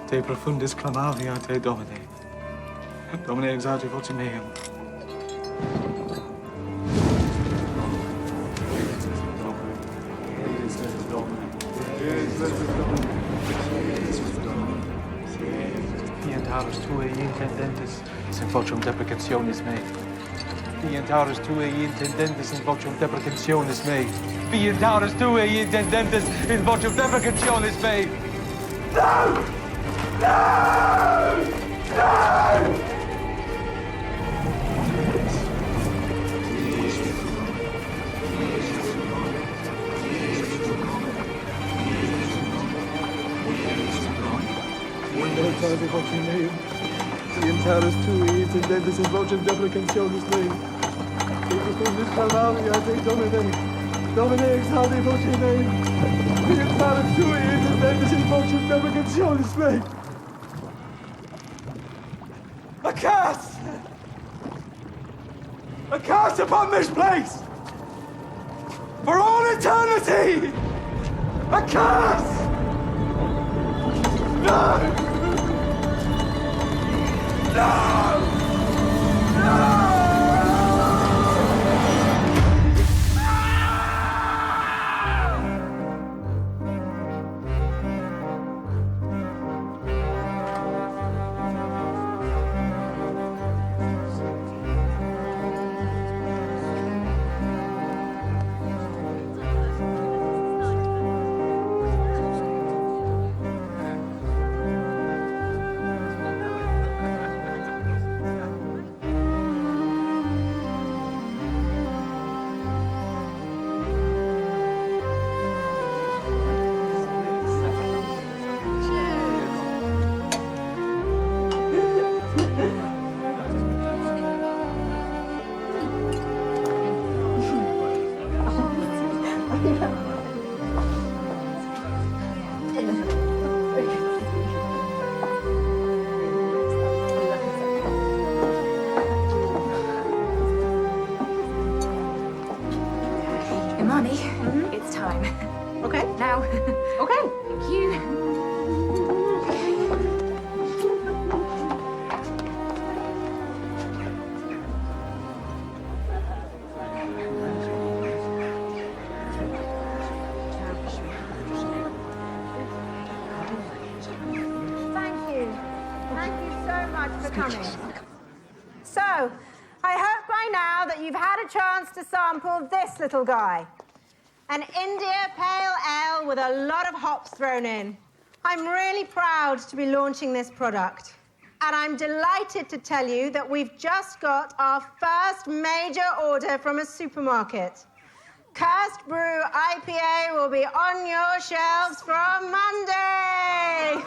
Te profundis clamavi a te, Domine. Domine, exaudi voce meum. Pientaris tuae intendentis in vocem deprecationis mei. Pientaris tuae intendentis in vocem deprecationis mei. Pientaris tuae intendentis in vocem deprecationis mei. No! No! No! Exaudi voce meum. Pientaris tuae intendentis in vocem deprecationis mei. Te profundis clamavi a te, Domine. Domine, exaudi voce meum. Pientaris tuae intendentis in vocem deprecationis mei. A curse! A curse upon this place! For all eternity! A curse! No! No! No! Imani, it's time. Okay. Now. Okay. Thank you. Thank you. Thank you so much for coming. So, I hope by now that you've had a chance to sample this little guy. An India Pale Ale with a lot of hops thrown in. I'm really proud to be launching this product. And I'm delighted to tell you that we've just got our first major order from a supermarket. Cursed Brew IPA will be on your shelves from Monday.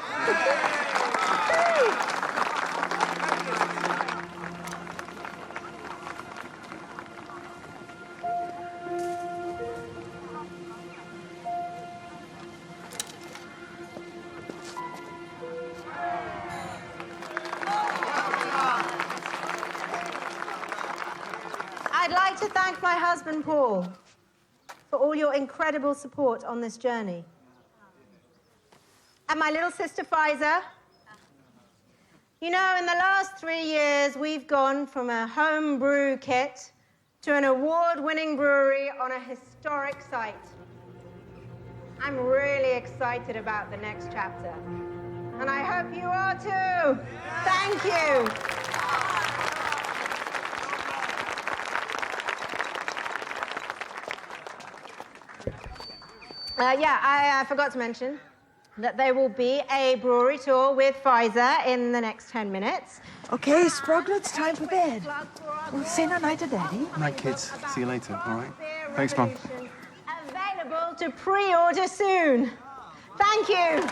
I'd like to thank my husband, Paul, for all your incredible support on this journey. And my little sister, Fiza. You know, in the last 3 years, we've gone from a home brew kit to an award-winning brewery on a historic site. I'm really excited about the next chapter. And I hope you are too. Thank you. I forgot to mention that there will be a brewery tour with Pfizer in the next 10 minutes. Okay, Sprogler, it's time for bed. We'll say night to Daddy. Night, kids. See you later, all right? Thanks, Mum. Available to pre-order soon. Thank you.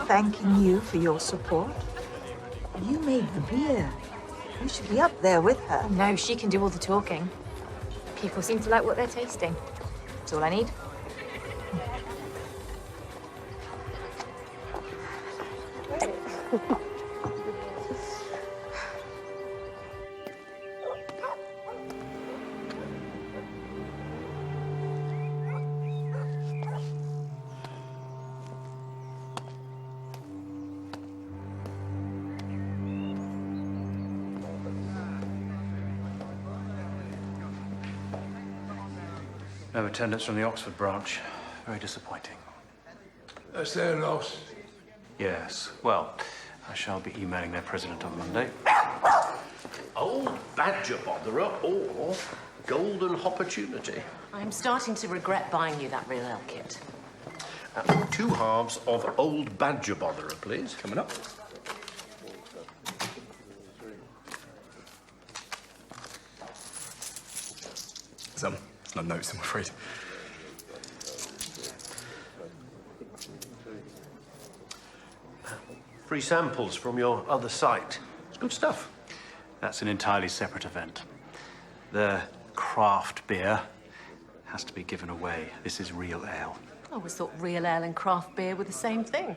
Thanking you for your support. You made the beer. You should be up there with her. No, she can do all the talking. People seem to like what they're tasting. That's all I need. No attendance from the Oxford branch. Very disappointing. That's their loss. Yes. Well, I shall be emailing their president on Monday. Old badger botherer or golden opportunity. I'm starting to regret buying you that real ale kit. 2 halves of old badger botherer, please. Coming up. No notes, I'm afraid. Free samples from your other site. It's good stuff. That's an entirely separate event. The craft beer has to be given away. This is real ale. I always thought real ale and craft beer were the same thing.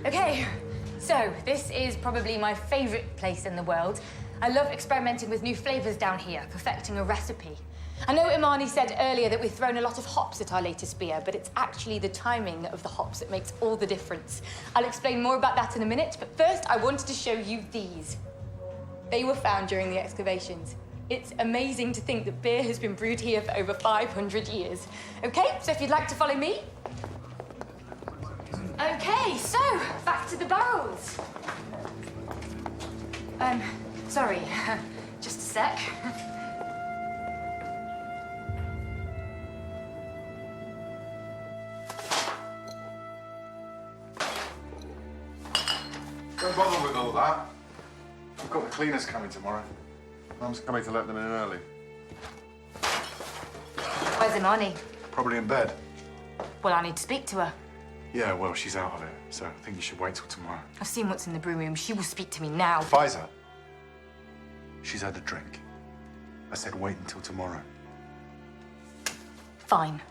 Okay, so this is probably my favorite place in the world. I love experimenting with new flavors down here, perfecting a recipe. I know Imani said earlier that we've thrown a lot of hops at our latest beer, but it's actually the timing of the hops that makes all the difference. I'll explain more about that in a minute, but first I wanted to show you these. They were found during the excavations. It's amazing to think that beer has been brewed here for over 500 years. Okay, so if you'd like to follow me. Okay, so back to the barrels. Sorry, just a sec. Don't bother with all that. I've got the cleaners coming tomorrow. Mum's coming to let them in early. Where's Imani? Probably in bed. Well, I need to speak to her. Yeah, well, she's out of it, so I think you should wait till tomorrow. I've seen what's in the brew room. She will speak to me now. Pfizer. She's had a drink. I said wait until tomorrow. Fine.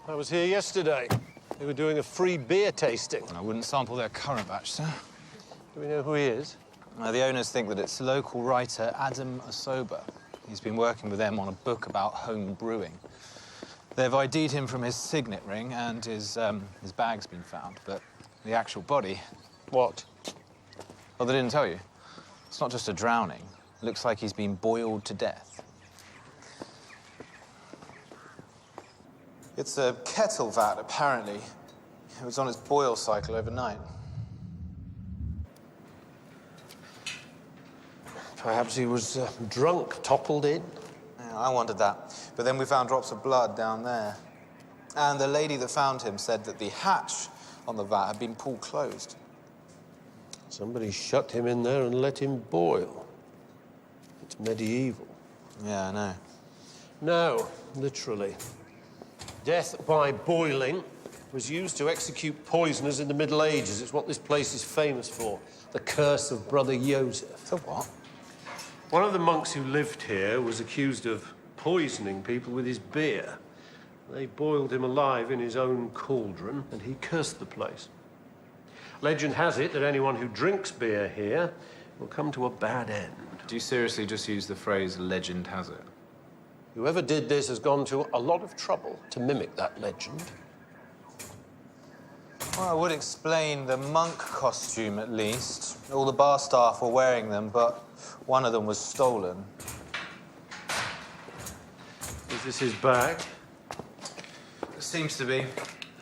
I was here yesterday. They were doing a free beer tasting. I wouldn't sample their current batch, sir. Do we know who he is? The owners think that it's local writer Adam Asoba. He's been working with them on a book about home brewing. They've ID'd him from his signet ring, and his bag's been found, but the actual body... What? Oh, they didn't tell you? It's not just a drowning. It looks like he's been boiled to death. It's a kettle vat, apparently. It was on its boil cycle overnight. Perhaps he was drunk, toppled in. Yeah, Yeah, I wondered that. But then we found drops of blood down there. And the lady that found him said that the hatch on the vat had been pulled closed. Somebody shut him in there and let him boil. It's medieval. Yeah, I know. No, literally. Death by boiling was used to execute poisoners in the Middle Ages. It's what this place is famous for. The curse of Brother Joseph. The what? One of the monks who lived here was accused of poisoning people with his beer. They boiled him alive in his own cauldron, and he cursed the place. Legend has it that anyone who drinks beer here will come to a bad end. Do you seriously just use the phrase legend has it? Whoever did this has gone to a lot of trouble to mimic that legend. Well, I would explain the monk costume, at least. All the bar staff were wearing them, but one of them was stolen. Is this his bag? It seems to be.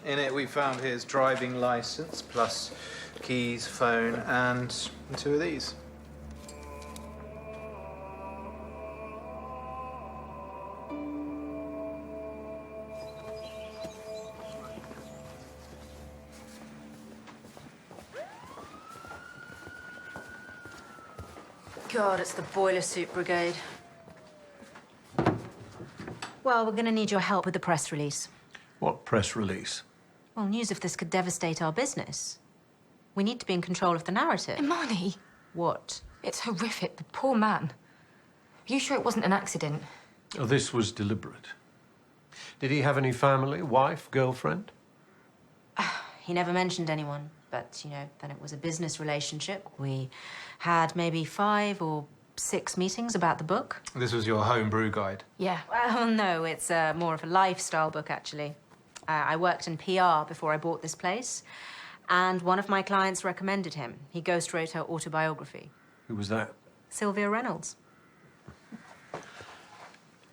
In it, we found his driving license, plus keys, phone, and 2 of these. God, it's the boiler suit brigade. Well, we're going to need your help with the press release. What press release? Well, news of this could devastate our business. We need to be in control of the narrative. Imani! What? It's horrific. The poor man. Are you sure it wasn't an accident? Oh, this was deliberate. Did he have any family, wife, girlfriend? He never mentioned anyone, but, you know, then it was a business relationship. We had maybe 5 or 6 meetings about the book. This was your home brew guide? Yeah. Well, no, it's more of a lifestyle book, actually. I worked in PR before I bought this place, and one of my clients recommended him. He ghostwrote her autobiography. Who was that? Sylvia Reynolds.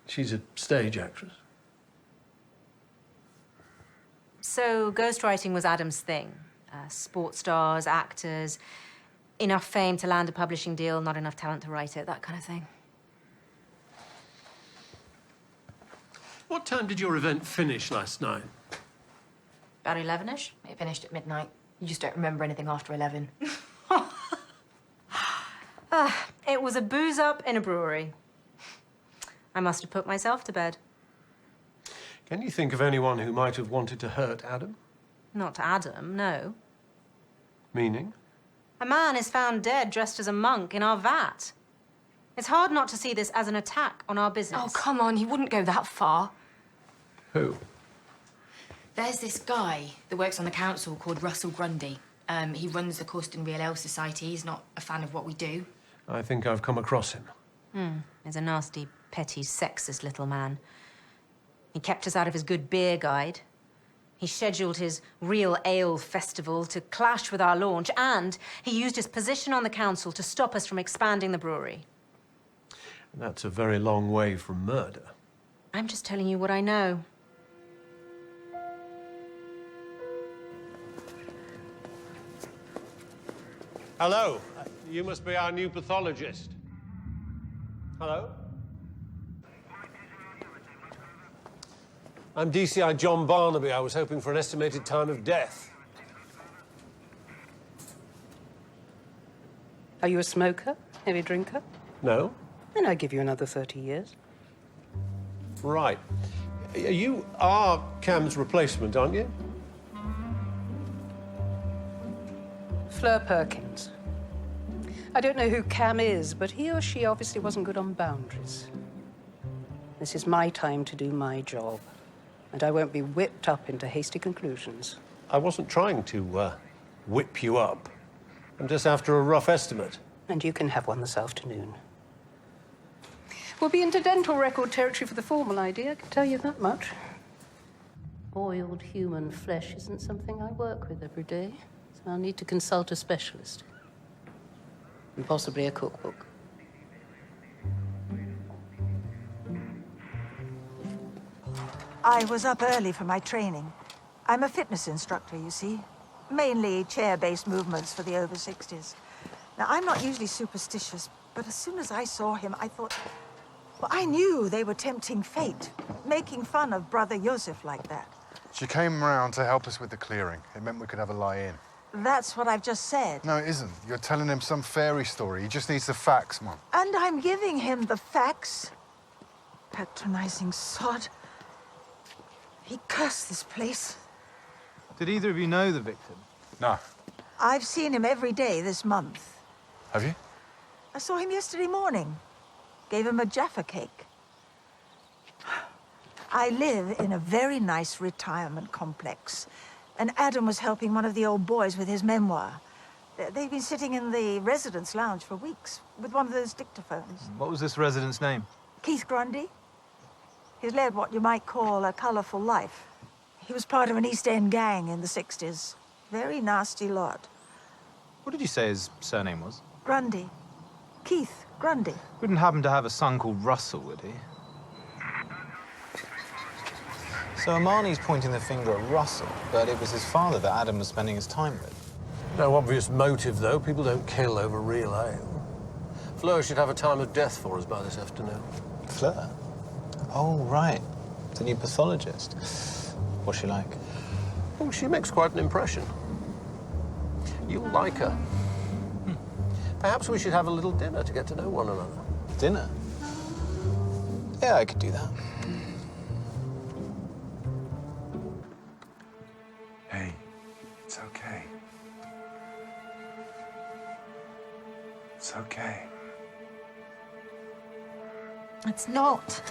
She's a stage actress. So ghostwriting was Adam's thing. Sports stars, actors, enough fame to land a publishing deal, not enough talent to write it, that kind of thing. What time did your event finish last night? About 11-ish. It finished at midnight. You just don't remember anything after 11. It was a booze up in a brewery. I must have put myself to bed. Can you think of anyone who might have wanted to hurt Adam? Not Adam, no. Meaning? A man is found dead dressed as a monk in our vat. It's hard not to see this as an attack on our business. Oh, come on. He wouldn't go that far. Who? There's this guy that works on the council called Russell Grundy. He runs the Causton Real Ale Society. He's not a fan of what we do. I think I've come across him. He's a nasty, petty, sexist little man. He kept us out of his good beer guide. He scheduled his Real Ale Festival to clash with our launch, and he used his position on the council to stop us from expanding the brewery. That's a very long way from murder. I'm just telling you what I know. Hello. You must be our new pathologist. Hello? I'm DCI John Barnaby. I was hoping for an estimated time of death. Are you a smoker? Heavy drinker? No? Then I give you another 30 years. Right. You are Cam's replacement, aren't you? Fleur Perkins. I don't know who Cam is, but he or she obviously wasn't good on boundaries. This is my time to do my job, and I won't be whipped up into hasty conclusions. I wasn't trying to whip you up. I'm just after a rough estimate. And you can have one this afternoon. We'll be into dental record territory for the formal ID, I can tell you that much. Boiled human flesh isn't something I work with every day, so I'll need to consult a specialist. And possibly a cookbook. I was up early for my training. I'm a fitness instructor, you see. Mainly chair-based movements for the over 60s. Now, I'm not usually superstitious, but as soon as I saw him, I thought, Well, I knew they were tempting fate, making fun of Brother Joseph like that. She came round to help us with the clearing. It meant we could have a lie-in. That's what I've just said. No, it isn't. You're telling him some fairy story. He just needs the facts, Mum. And I'm giving him the facts. Patronizing sod. He cursed this place. Did either of you know the victim? No. I've seen him every day this month. Have you? I saw him yesterday morning. Gave him a Jaffa cake. I live in a very nice retirement complex, and Adam was helping one of the old boys with his memoir. They've been sitting in the residence lounge for weeks with one of those dictaphones. What was this resident's name? Keith Grundy. He's led what you might call a colorful life. He was part of an East End gang in the 60s. Very nasty lot. What did you say his surname was? Grundy. Keith Grundy. Wouldn't happen to have a son called Russell, would he? So Armani's pointing the finger at Russell, but it was his father that Adam was spending his time with. No obvious motive, though. People don't kill over real ale. Fleur should have a time of death for us by this afternoon. Fleur? Oh, right. The new pathologist. What's she like? Oh, she makes quite an impression. You'll like her. Perhaps we should have a little dinner to get to know one another. Dinner? Yeah, I could do that. Hey, it's okay. It's okay. It's not.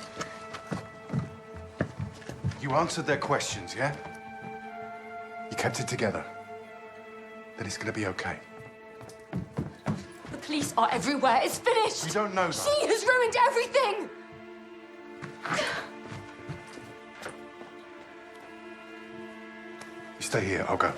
You answered their questions, yeah? You kept it together. Then it's gonna be okay. The police are everywhere. It's finished. You don't know that. She has ruined everything. You stay here, I'll go.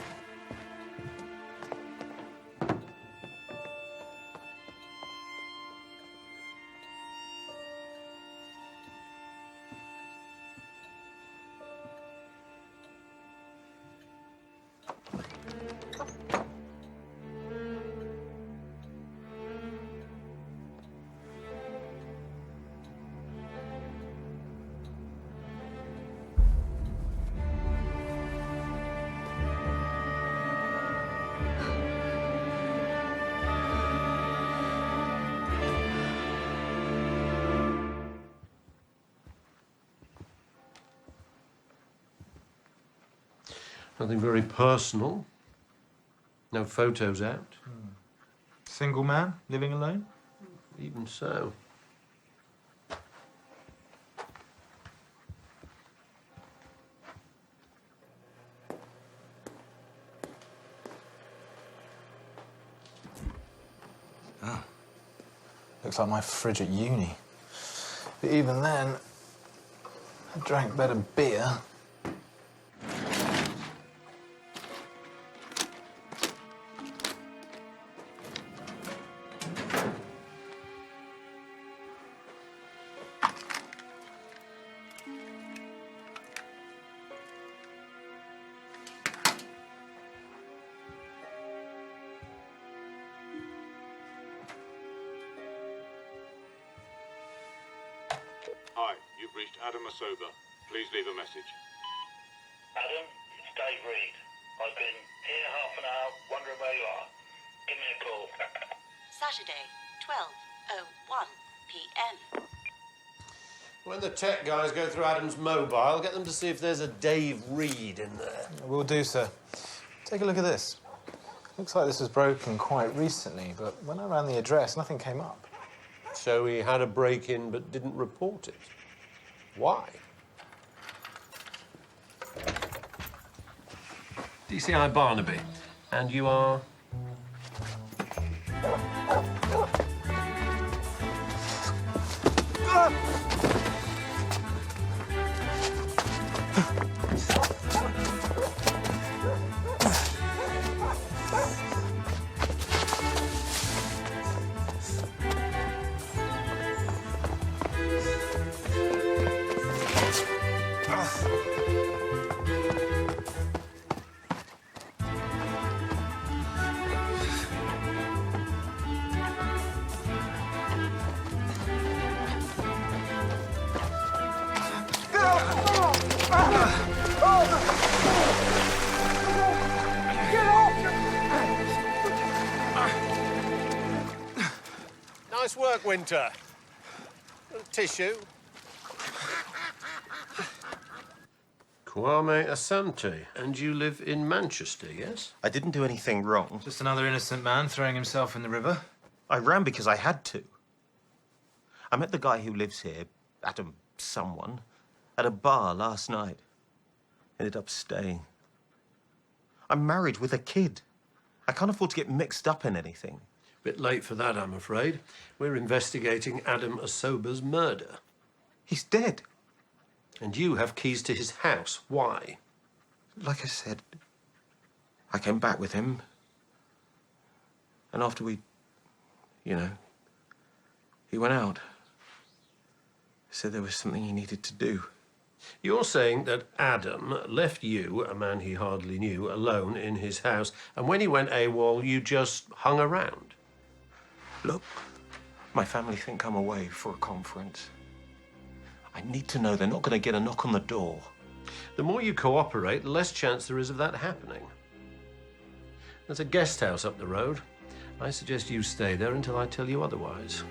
Nothing very personal. No photos out. Single man, living alone? Even so. Oh. Looks like my fridge at uni. But even then, I drank better beer. Hi, you've reached Adam Asoba. Please leave a message. Adam, it's Dave Reed. I've been here half an hour wondering where you are. Give me a call. Saturday, 12:01 p.m. When the tech guys go through Adam's mobile, get them to see if there's a Dave Reed in there. Will do, sir. Take a look at this. Looks like this was broken quite recently, but when I ran the address, nothing came up. So he had a break-in but didn't report it. Why? DCI Barnaby. And you are? Nice work, Winter. Tissue. Kwame Asante, and you live in Manchester, yes? I didn't do anything wrong. Just another innocent man throwing himself in the river. I ran because I had to. I met the guy who lives here, Adam someone, at a bar last night. Ended up staying. I'm married with a kid. I can't afford to get mixed up in anything. Bit late for that, I'm afraid. We're investigating Adam Asoba's murder. He's dead. And you have keys to his house. Why? Like I said, I came back with him. And after we, he went out. He said there was something he needed to do. You're saying that Adam left you, a man he hardly knew, alone in his house, and when he went AWOL, you just hung around? Look, my family think I'm away for a conference. I need to know they're not going to get a knock on the door. The more you cooperate, the less chance there is of that happening. There's a guest house up the road. I suggest you stay there until I tell you otherwise.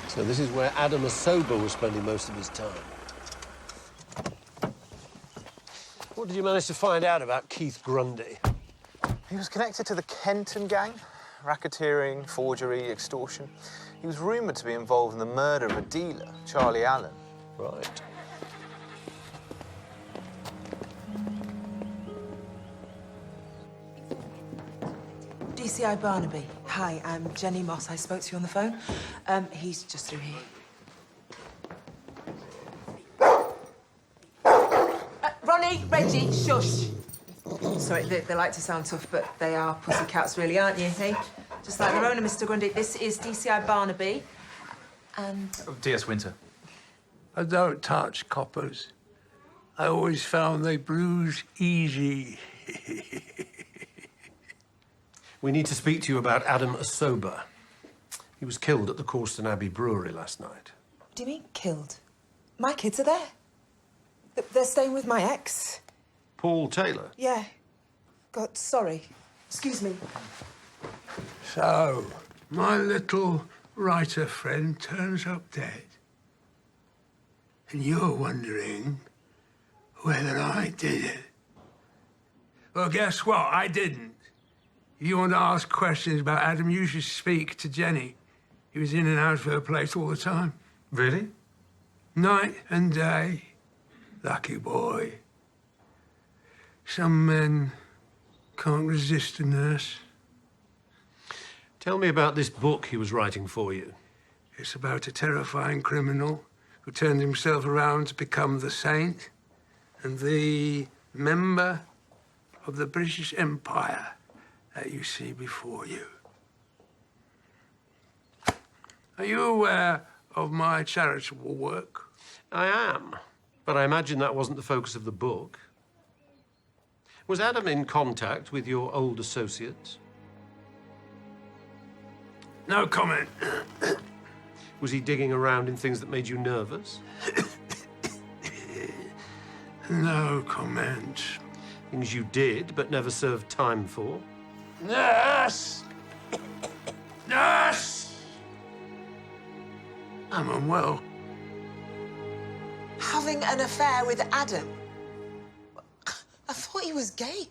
So this is where Adam Asoba was spending most of his time. What did you manage to find out about Keith Grundy? He was connected to the Kenton gang, racketeering, forgery, extortion. He was rumoured to be involved in the murder of a dealer, Charlie Allen. Right. DCI Barnaby. Hi, I'm Jenny Moss. I spoke to you on the phone. He's just through here. Ronnie, Reggie, shush. Sorry, they like to sound tough, but they are pussycats, really, aren't you, hey? Just like their owner, Mr. Grundy. This is DCI Barnaby, and... Oh, DS Winter. I don't touch coppers. I always found they bruise easy. We need to speak to you about Adam Asoba. He was killed at the Causton Abbey brewery last night. What do you mean, killed? My kids are there. They're staying with my ex. Paul Taylor? Yeah. God, sorry. Excuse me. So, my little writer friend turns up dead. And you're wondering whether I did it. Well, guess what? I didn't. If you want to ask questions about Adam, you should speak to Jenny. He was in and out of her place all the time. Really? Night and day. Lucky boy. Some men can't resist a nurse. Tell me about this book he was writing for you. It's about a terrifying criminal who turned himself around to become the saint and the member of the British Empire that you see before you. Are you aware of my charitable work? I am, but I imagine that wasn't the focus of the book. Was Adam in contact with your old associates? No comment. Was he digging around in things that made you nervous? No comment. Things you did but never served time for? Nurse! Nurse! I'm unwell. Having an affair with Adam? I thought he was gay.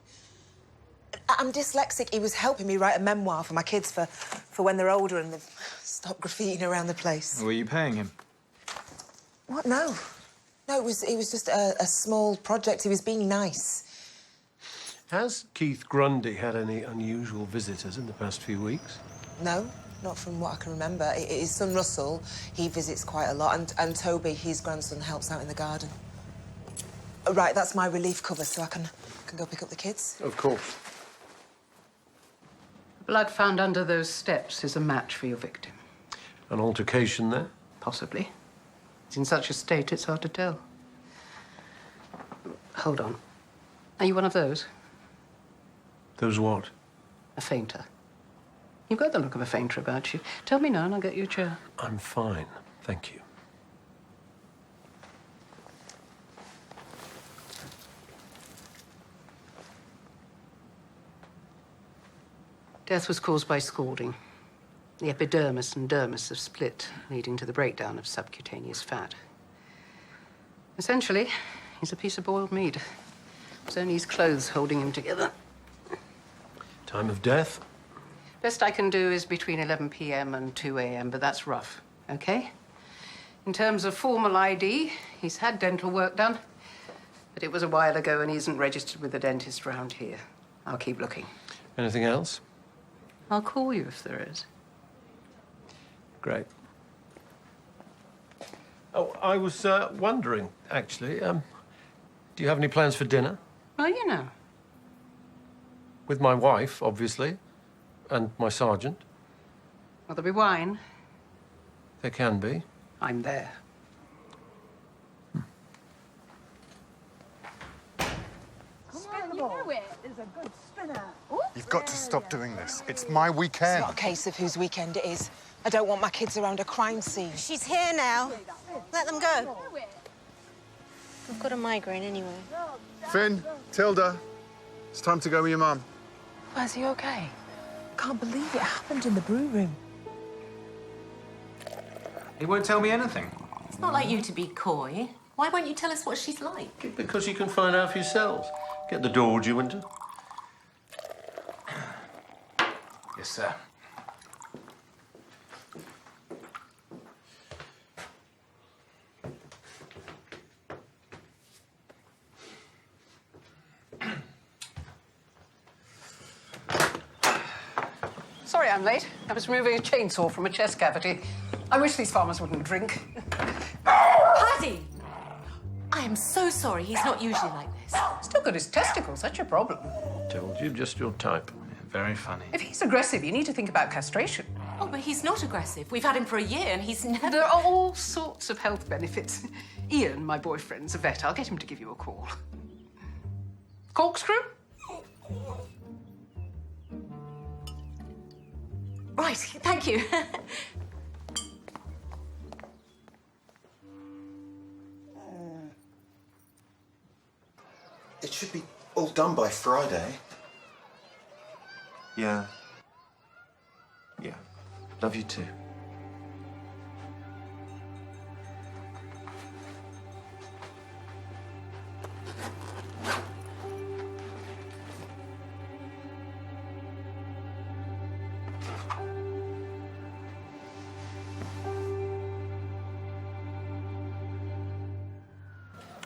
I'm dyslexic. He was helping me write a memoir for my kids for when they're older and they've stopped graffitiing around the place. Were you paying him? What? No. No, it was just a small project. He was being nice. Has Keith Grundy had any unusual visitors in the past few weeks? No, not from what I can remember. His son Russell, he visits quite a lot, and Toby, his grandson, helps out in the garden. Oh, right, that's my relief cover, so I can go pick up the kids. Of course. Blood found under those steps is a match for your victim. An altercation there? Possibly. He's in such a state, it's hard to tell. Hold on. Are you one of those? Those what? A fainter. You've got the look of a fainter about you. Tell me now and I'll get you a chair. I'm fine, thank you. Death was caused by scalding. The epidermis and dermis have split, leading to the breakdown of subcutaneous fat. Essentially, he's a piece of boiled meat. It's only his clothes holding him together. Time of death? Best I can do is between 11 p.m. and 2 a.m., but that's rough, okay? In terms of formal ID, he's had dental work done, but it was a while ago and he isn't registered with the dentist round here. I'll keep looking. Anything else? I'll call you if there is. Great. Oh, I was wondering, actually, do you have any plans for dinner? Well, you know. With my wife, obviously, and my sergeant. Will there be wine? There can be. I'm there. You've got to stop doing this. It's my weekend. It's not a case of whose weekend it is. I don't want my kids around a crime scene. She's here now. Let them go. I've got a migraine anyway. Finn, Tilda, it's time to go with your mum. Where's he okay? Can't believe it happened in the brew room. He won't tell me anything. It's not like you to be coy. Why won't you tell us what she's like? Because you can find out for yourselves. Get the door, would you, Winter? Yes, sir. Sorry I'm late. I was removing a chainsaw from a chest cavity. I wish these farmers wouldn't drink. Paddy! I am so sorry. He's not usually like this. Still got his testicles. That's your problem. Told you, just your type. Very funny. If he's aggressive, you need to think about castration. Oh, but he's not aggressive. We've had him for a year and he's never... There are all sorts of health benefits. Ian, my boyfriend's a vet. I'll get him to give you a call. Corkscrew? Right, thank you. It should be all done by Friday. Yeah. Yeah. Love you too.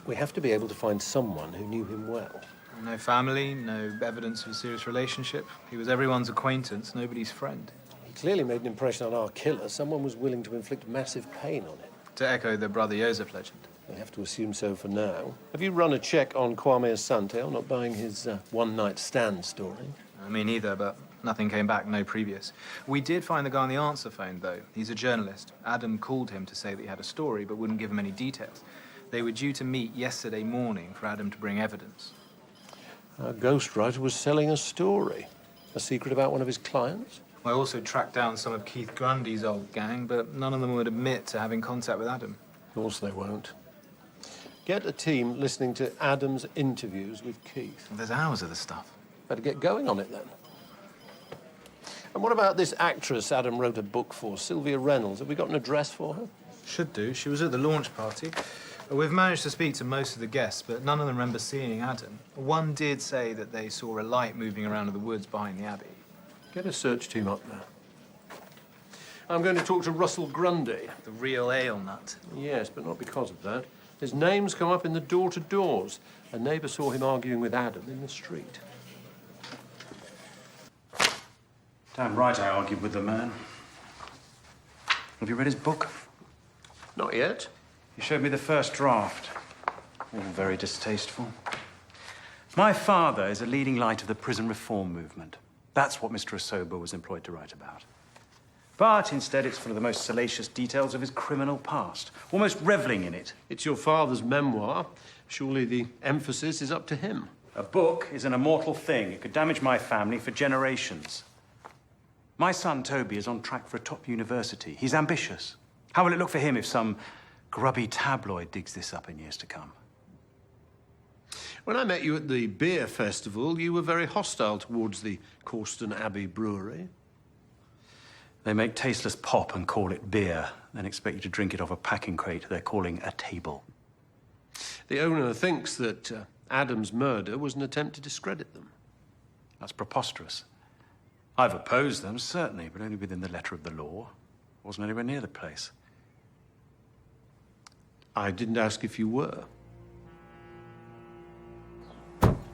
We have to be able to find someone who knew him well. No family, no evidence of a serious relationship. He was everyone's acquaintance, nobody's friend. He clearly made an impression on our killer. Someone was willing to inflict massive pain on him. To echo the Brother Joseph legend. We have to assume so for now. Have you run a check on Kwame Asante on not buying his one-night stand story? Me neither, but nothing came back, no previous. We did find the guy on the answer phone, though. He's a journalist. Adam called him to say that he had a story, but wouldn't give him any details. They were due to meet yesterday morning for Adam to bring evidence. Our ghostwriter was selling a story. A secret about one of his clients? I also tracked down some of Keith Grundy's old gang, but none of them would admit to having contact with Adam. Of course they won't. Get a team listening to Adam's interviews with Keith. There's hours of the stuff. Better get going on it, then. And what about this actress Adam wrote a book for, Sylvia Reynolds? Have we got an address for her? Should do. She was at the launch party. We've managed to speak to most of the guests, but none of them remember seeing Adam. One did say that they saw a light moving around in the woods behind the Abbey. Get a search team up there. I'm going to talk to Russell Grundy. The real ale nut. Yes, but not because of that. His name's come up in the door-to-doors. A neighbour saw him arguing with Adam in the street. Damn right I argued with the man. Have you read his book? Not yet. He showed me the first draft. All very distasteful. My father is a leading light of the prison reform movement. That's what Mr. Asoba was employed to write about. But instead, it's full of the most salacious details of his criminal past, almost reveling in it. It's your father's memoir. Surely the emphasis is up to him. A book is an immortal thing. It could damage my family for generations. My son, Toby, is on track for a top university. He's ambitious. How will it look for him if some grubby tabloid digs this up in years to come? When I met you at the beer festival, you were very hostile towards the Causton Abbey brewery. They make tasteless pop and call it beer, then expect you to drink it off a packing crate they're calling a table. The owner thinks that Adam's murder was an attempt to discredit them. That's preposterous. I've opposed them, certainly, but only within the letter of the law. Wasn't anywhere near the place. I didn't ask if you were.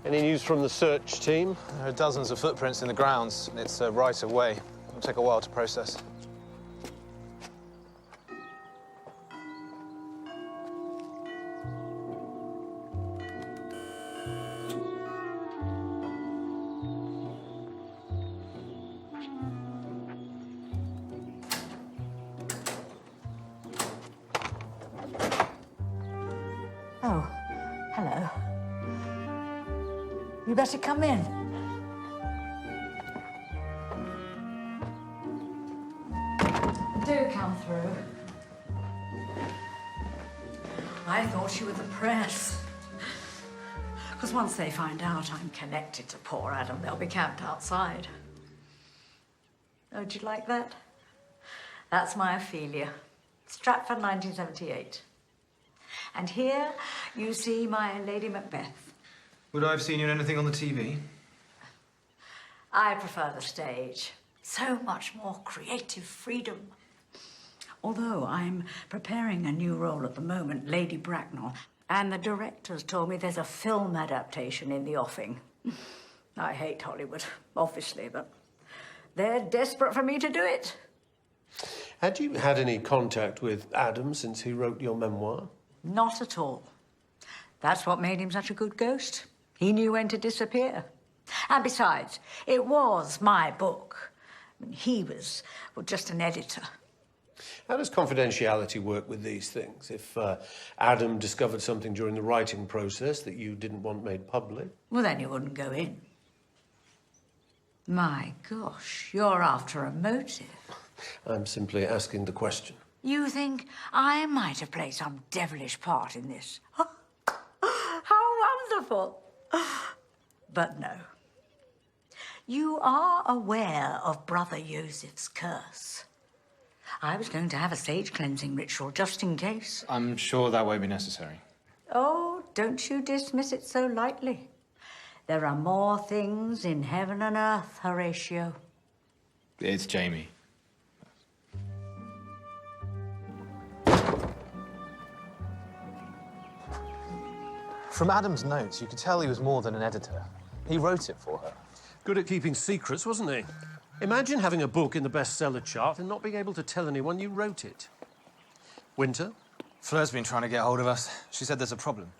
Any news from the search team? There are dozens of footprints in the grounds. It's right of way. It'll take a while to process. Oh, hello. You better come in. Do come through. I thought you were the press. Because once they find out I'm connected to poor Adam, they'll be camped outside. Oh, do you like that? That's my Ophelia. Stratford, 1978. And here you see my Lady Macbeth. Would I have seen you in anything on the TV? I prefer the stage. So much more creative freedom. Although I'm preparing a new role at the moment, Lady Bracknell, and the directors told me there's a film adaptation in the offing. I hate Hollywood, obviously, but they're desperate for me to do it. Had you had any contact with Adam since he wrote your memoir? Not at all. That's what made him such a good ghost. He knew when to disappear. And besides, it was my book. I mean, he was, well, just an editor. How does confidentiality work with these things? If Adam discovered something during the writing process that you didn't want made public? Well, then you wouldn't go in. My gosh, you're after a motive. I'm simply asking the question. You think I might have played some devilish part in this? How wonderful! But no. You are aware of Brother Joseph's curse. I was going to have a sage cleansing ritual just in case. I'm sure that won't be necessary. Oh, don't you dismiss it so lightly. There are more things in heaven and earth, Horatio. It's Jamie. From Adam's notes, you could tell he was more than an editor. He wrote it for her. Good at keeping secrets, wasn't he? Imagine having a book in the bestseller chart and not being able to tell anyone you wrote it. Winter? Fleur's been trying to get hold of us. She said there's a problem.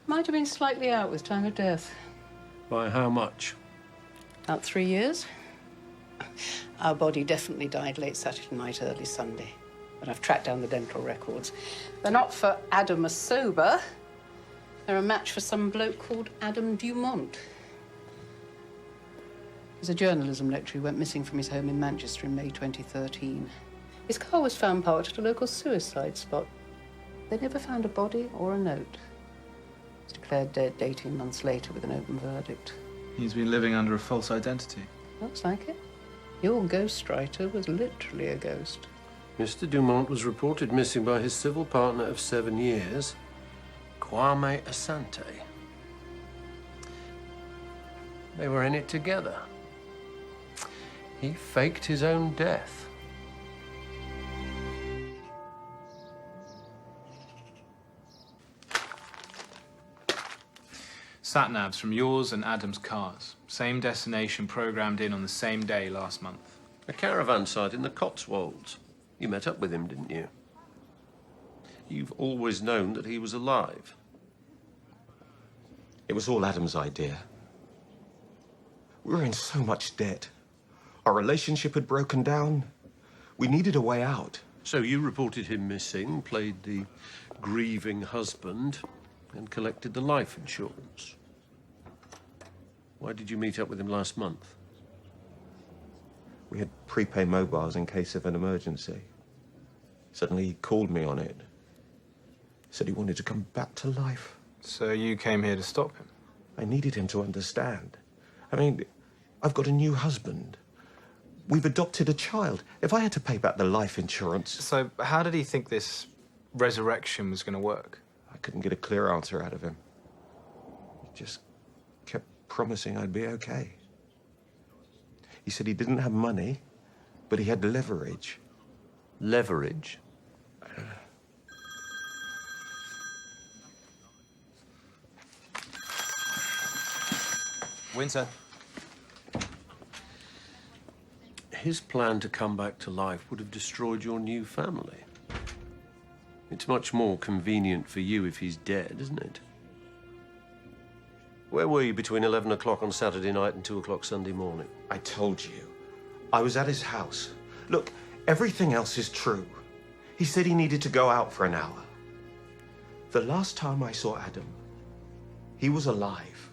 Might have been slightly out with time of death. By how much? About 3 years. Our body definitely died late Saturday night, early Sunday. But I've tracked down the dental records. They're not for Adam Asoba. They're a match for some bloke called Adam Dumont. He's a journalism lecturer who went missing from his home in Manchester in May 2013. His car was found parked at a local suicide spot. They never found a body or a note. He's declared dead 18 months later with an open verdict. He's been living under a false identity. Looks like it. Your ghostwriter was literally a ghost. Mr. Dumont was reported missing by his civil partner of 7 years, Kwame Asante. They were in it together. He faked his own death. Sat-navs from yours and Adam's cars. Same destination programmed in on the same day last month. A caravan site in the Cotswolds. You met up with him, didn't you? You've always known that he was alive. It was all Adam's idea. We were in so much debt. Our relationship had broken down. We needed a way out. So you reported him missing, played the grieving husband, and collected the life insurance. Why did you meet up with him last month? We had prepaid mobiles in case of an emergency. Suddenly he called me on it. Said he wanted to come back to life. So you came here to stop him? I needed him to understand. I mean, I've got a new husband. We've adopted a child. If I had to pay back the life insurance... So how did he think this resurrection was going to work? I couldn't get a clear answer out of him. He just kept promising I'd be okay. He said he didn't have money, but he had leverage. Leverage? Winter. His plan to come back to life would have destroyed your new family. It's much more convenient for you if he's dead, isn't it? Where were you between 11 o'clock on Saturday night and 2 o'clock Sunday morning? I told you. I was at his house. Look, everything else is true. He said he needed to go out for an hour. The last time I saw Adam, he was alive.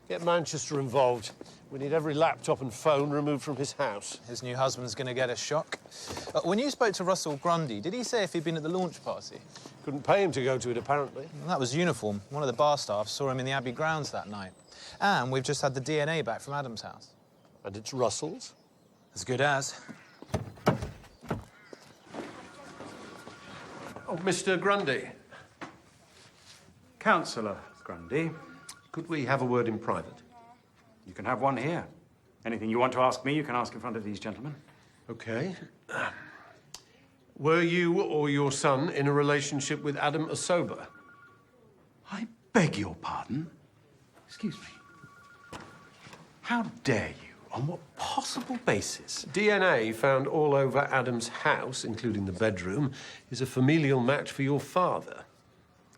Get Manchester involved. We need every laptop and phone removed from his house. His new husband's going to get a shock. When you spoke to Russell Grundy, did he say if he'd been at the launch party? Couldn't pay him to go to it, apparently. Well, that was uniform. One of the bar staff saw him in the Abbey grounds that night. And we've just had the DNA back from Adam's house. And it's Russell's? As good as. Oh, Mr. Grundy. Councillor Grundy. Could we have a word in private? You can have one here. Anything you want to ask me, you can ask in front of these gentlemen. OK. Were you or your son in a relationship with Adam Asoba? I beg your pardon? Excuse me. How dare you? On what possible basis? DNA found all over Adam's house, including the bedroom, is a familial match for your father.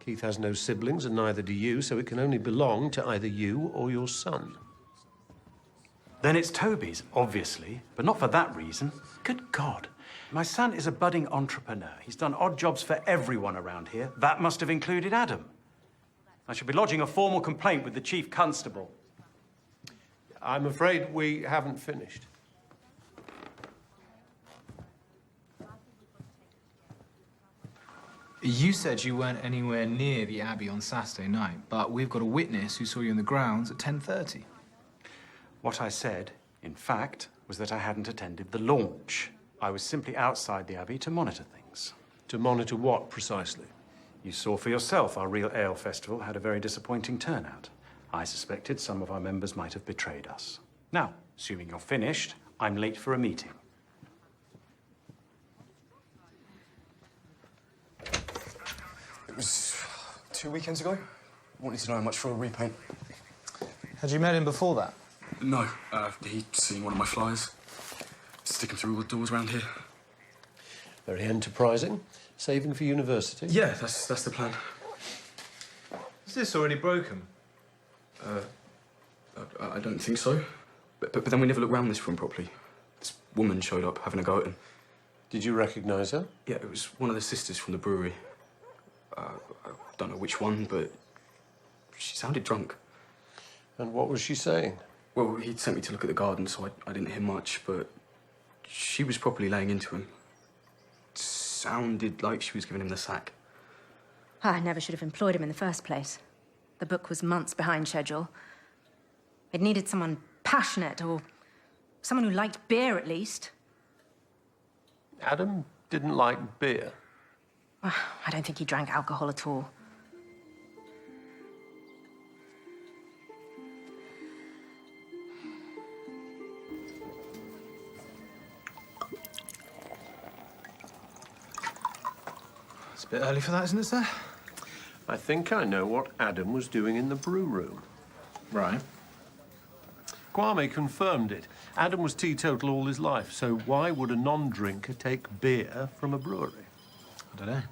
Keith has no siblings, and neither do you, so it can only belong to either you or your son. Then it's Toby's, obviously, but not for that reason. Good God. My son is a budding entrepreneur. He's done odd jobs for everyone around here. That must have included Adam. I should be lodging a formal complaint with the chief constable. I'm afraid we haven't finished. You said you weren't anywhere near the Abbey on Saturday night, but we've got a witness who saw you in the grounds at 10:30. What I said, in fact, was that I hadn't attended the launch. I was simply outside the Abbey to monitor things. To monitor what, precisely? You saw for yourself our Real Ale Festival had a very disappointing turnout. I suspected some of our members might have betrayed us. Now, assuming you're finished, I'm late for a meeting. It was 2 weekends ago. Wanted to know how much for a repaint. Had you met him before that? No, he'd seen one of my flyers. Sticking through all the doors around here. Very enterprising. Saving for university? Yeah, that's the plan. Is this already broken? I don't think so. But then we never looked round this room properly. This woman showed up having a go at him. Did you recognise her? Yeah, it was one of the sisters from the brewery. I don't know which one, but she sounded drunk. And what was she saying? Well, he'd sent me to look at the garden, so I didn't hear much, but she was properly laying into him. Sounded like she was giving him the sack. I never should have employed him in the first place. The book was months behind schedule. It needed someone passionate, or someone who liked beer, at least. Adam didn't like beer. I don't think he drank alcohol at all. It's a bit early for that, isn't it, sir? I think I know what Adam was doing in the brew room. Right. Kwame confirmed it. Adam was teetotal all his life, so why would a non-drinker take beer from a brewery? I don't know.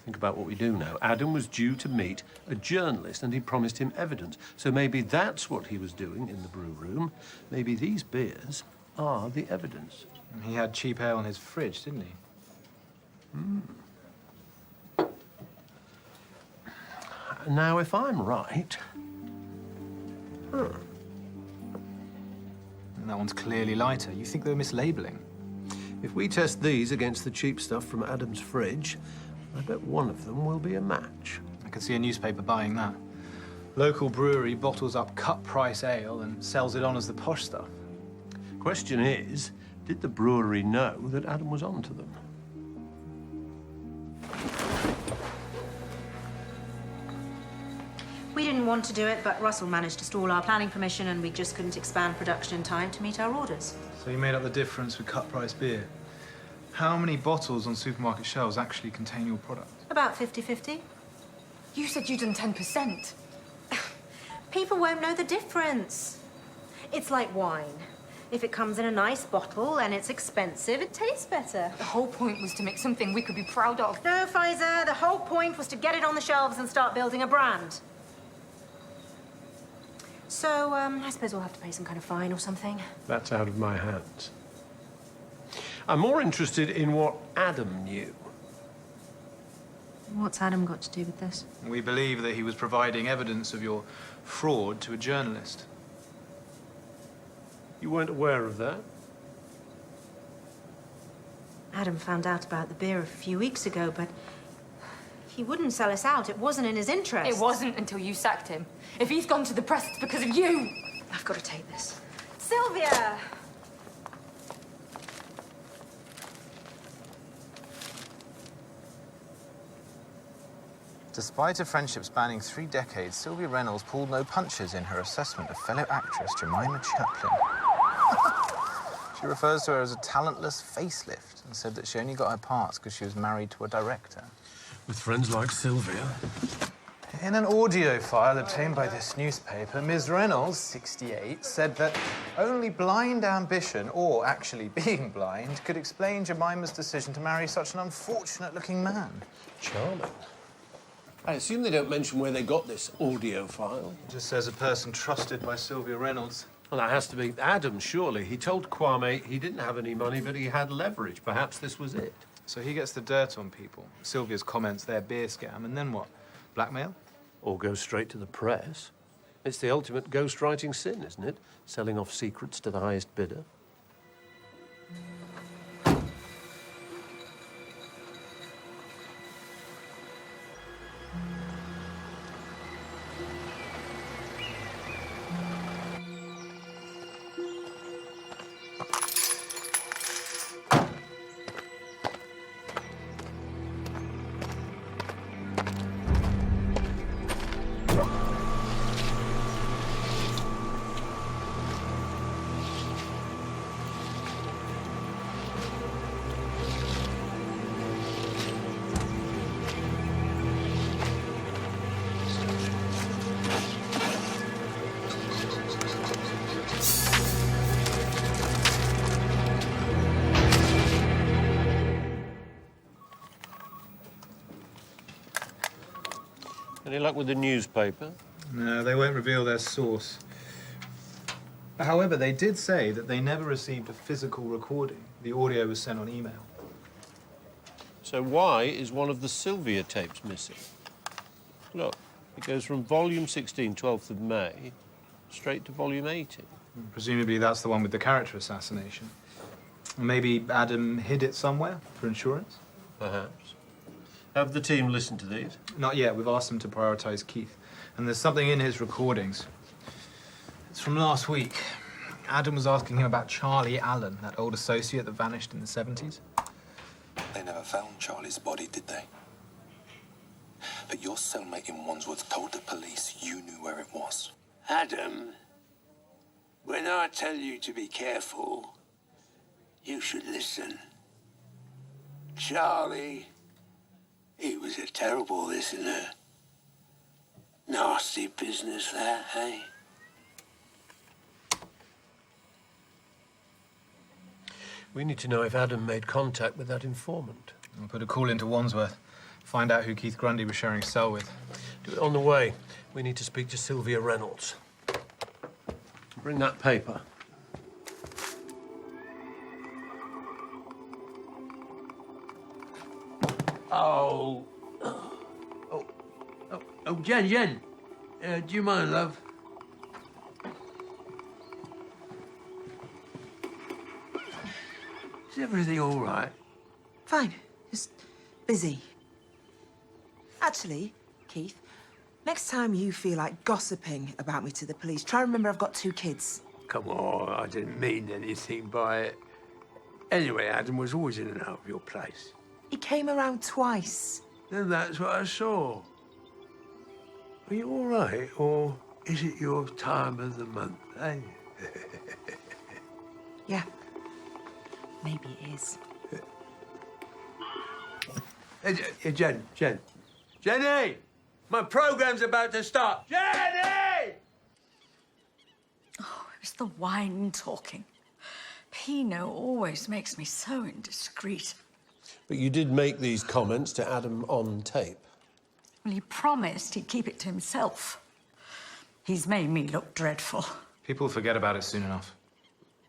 Think about what we do now. Adam was due to meet a journalist, and he promised him evidence. So maybe that's what he was doing in the brew room. Maybe these beers are the evidence. He had cheap ale in his fridge, didn't he? Now, if I'm right... No, That one's clearly lighter. You think they were mislabeling? If we test these against the cheap stuff from Adam's fridge, I bet one of them will be a match. I can see a newspaper buying that. Local brewery bottles up cut-price ale and sells it on as the posh stuff. Question is, did the brewery know that Adam was onto them? We didn't want to do it, but Russell managed to stall our planning permission and we just couldn't expand production in time to meet our orders. So you made up the difference with cut-price beer. How many bottles on supermarket shelves actually contain your product? About 50-50. You said you'd done 10%. People won't know the difference. It's like wine. If it comes in a nice bottle and it's expensive, it tastes better. The whole point was to make something we could be proud of. No, Pfizer, the whole point was to get it on the shelves and start building a brand. So, I suppose we'll have to pay some kind of fine or something. That's out of my hands. I'm more interested in what Adam knew. What's Adam got to do with this? We believe that he was providing evidence of your fraud to a journalist. You weren't aware of that? Adam found out about the beer a few weeks ago, but he wouldn't sell us out. It wasn't in his interest. It wasn't until you sacked him. If he's gone to the press, it's because of you. I've got to take this. Sylvia! Despite a friendship spanning 3 decades, Sylvia Reynolds pulled no punches in her assessment of fellow actress Jemima Chaplin. She refers to her as a talentless facelift and said that she only got her parts because she was married to a director. With friends like Sylvia. In an audio file obtained by this newspaper, Ms. Reynolds, 68, said that only blind ambition, or actually being blind, could explain Jemima's decision to marry such an unfortunate-looking man. Charming. I assume they don't mention where they got this audio file. It just says a person trusted by Sylvia Reynolds. Well, that has to be Adam, surely. He told Kwame he didn't have any money, but he had leverage. Perhaps this was it. So he gets the dirt on people. Sylvia's comments, their beer scam, and then what? Blackmail? Or go straight to the press. It's the ultimate ghostwriting sin, isn't it? Selling off secrets to the highest bidder. Any luck with the newspaper? No, they won't reveal their source. However, they did say that they never received a physical recording. The audio was sent on email. So why is one of the Sylvia tapes missing? Look, it goes from volume 16, 12th of May, straight to volume 18. Presumably that's the one with the character assassination. Maybe Adam hid it somewhere for insurance? Perhaps. Have the team listened to these? Not yet. We've asked them to prioritize Keith. And there's something in his recordings. It's from last week. Adam was asking him about Charlie Allen, that old associate that vanished in the 70s. They never found Charlie's body, did they? But your cellmate in Wandsworth told the police you knew where it was. Adam, when I tell you to be careful, you should listen. Charlie, he was a terrible listener. Nasty business, that, eh? We need to know if Adam made contact with that informant. We'll put a call into Wandsworth. Find out who Keith Grundy was sharing a cell with. Do it on the way. We need to speak to Sylvia Reynolds. Bring that paper. Oh, Jen, do you mind, love? Is everything all right? Fine. Just busy. Actually, Keith, next time you feel like gossiping about me to the police, try and remember I've got 2 kids. Come on, I didn't mean anything by it. Anyway, Adam was always in and out of your place. He came around twice. Then that's what I saw. Are you all right, or is it your time of the month, eh? Yeah. Maybe it is. Hey, Jenny! My program's about to start. Jenny! Oh, it's the wine talking. Pinot always makes me so indiscreet. But you did make these comments to Adam on tape. Well, he promised he'd keep it to himself. He's made me look dreadful. People forget about it soon enough.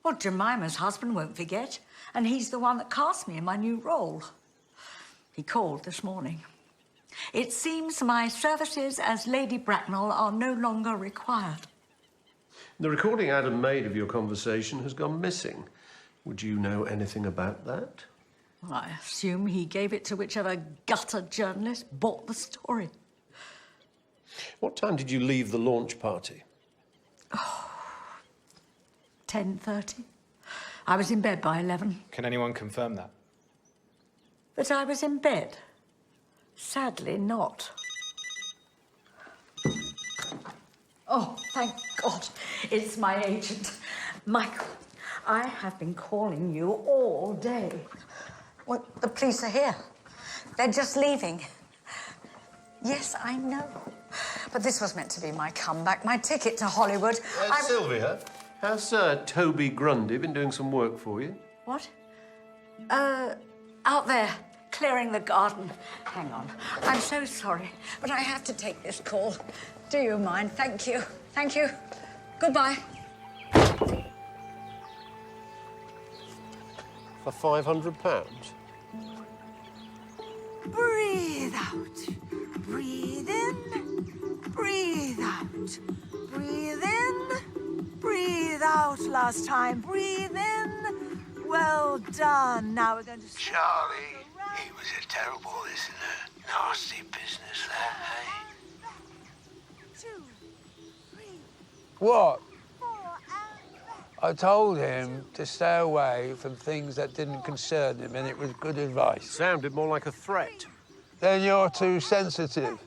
Well, Jemima's husband won't forget, and he's the one that cast me in my new role. He called this morning. It seems my services as Lady Bracknell are no longer required. The recording Adam made of your conversation has gone missing. Would you know anything about that? Well, I assume he gave it to whichever gutter journalist bought the story. What time did you leave the launch party? 10:30. I was in bed by 11. Can anyone confirm that? But I was in bed. Sadly not. Oh, thank God. It's my agent. Michael, I have been calling you all day. Well, the police are here. They're just leaving. Yes, I know. But this was meant to be my comeback, my ticket to Hollywood. Sylvia, has Toby Grundy been doing some work for you? What? Out there, clearing the garden. Hang on. I'm so sorry, but I have to take this call. Do you mind? Thank you. Thank you. Goodbye. For £500? Breathe out. Breathe in. Breathe out. Breathe in. Breathe out last time. Breathe in. Well done. Now we're going to... Charlie, he was a terrible listener. Nasty business, that, eh? 2, 3, What? 4, I told him to stay away from things that didn't concern him, and it was good advice. Sounded more like a threat. Then you're too sensitive.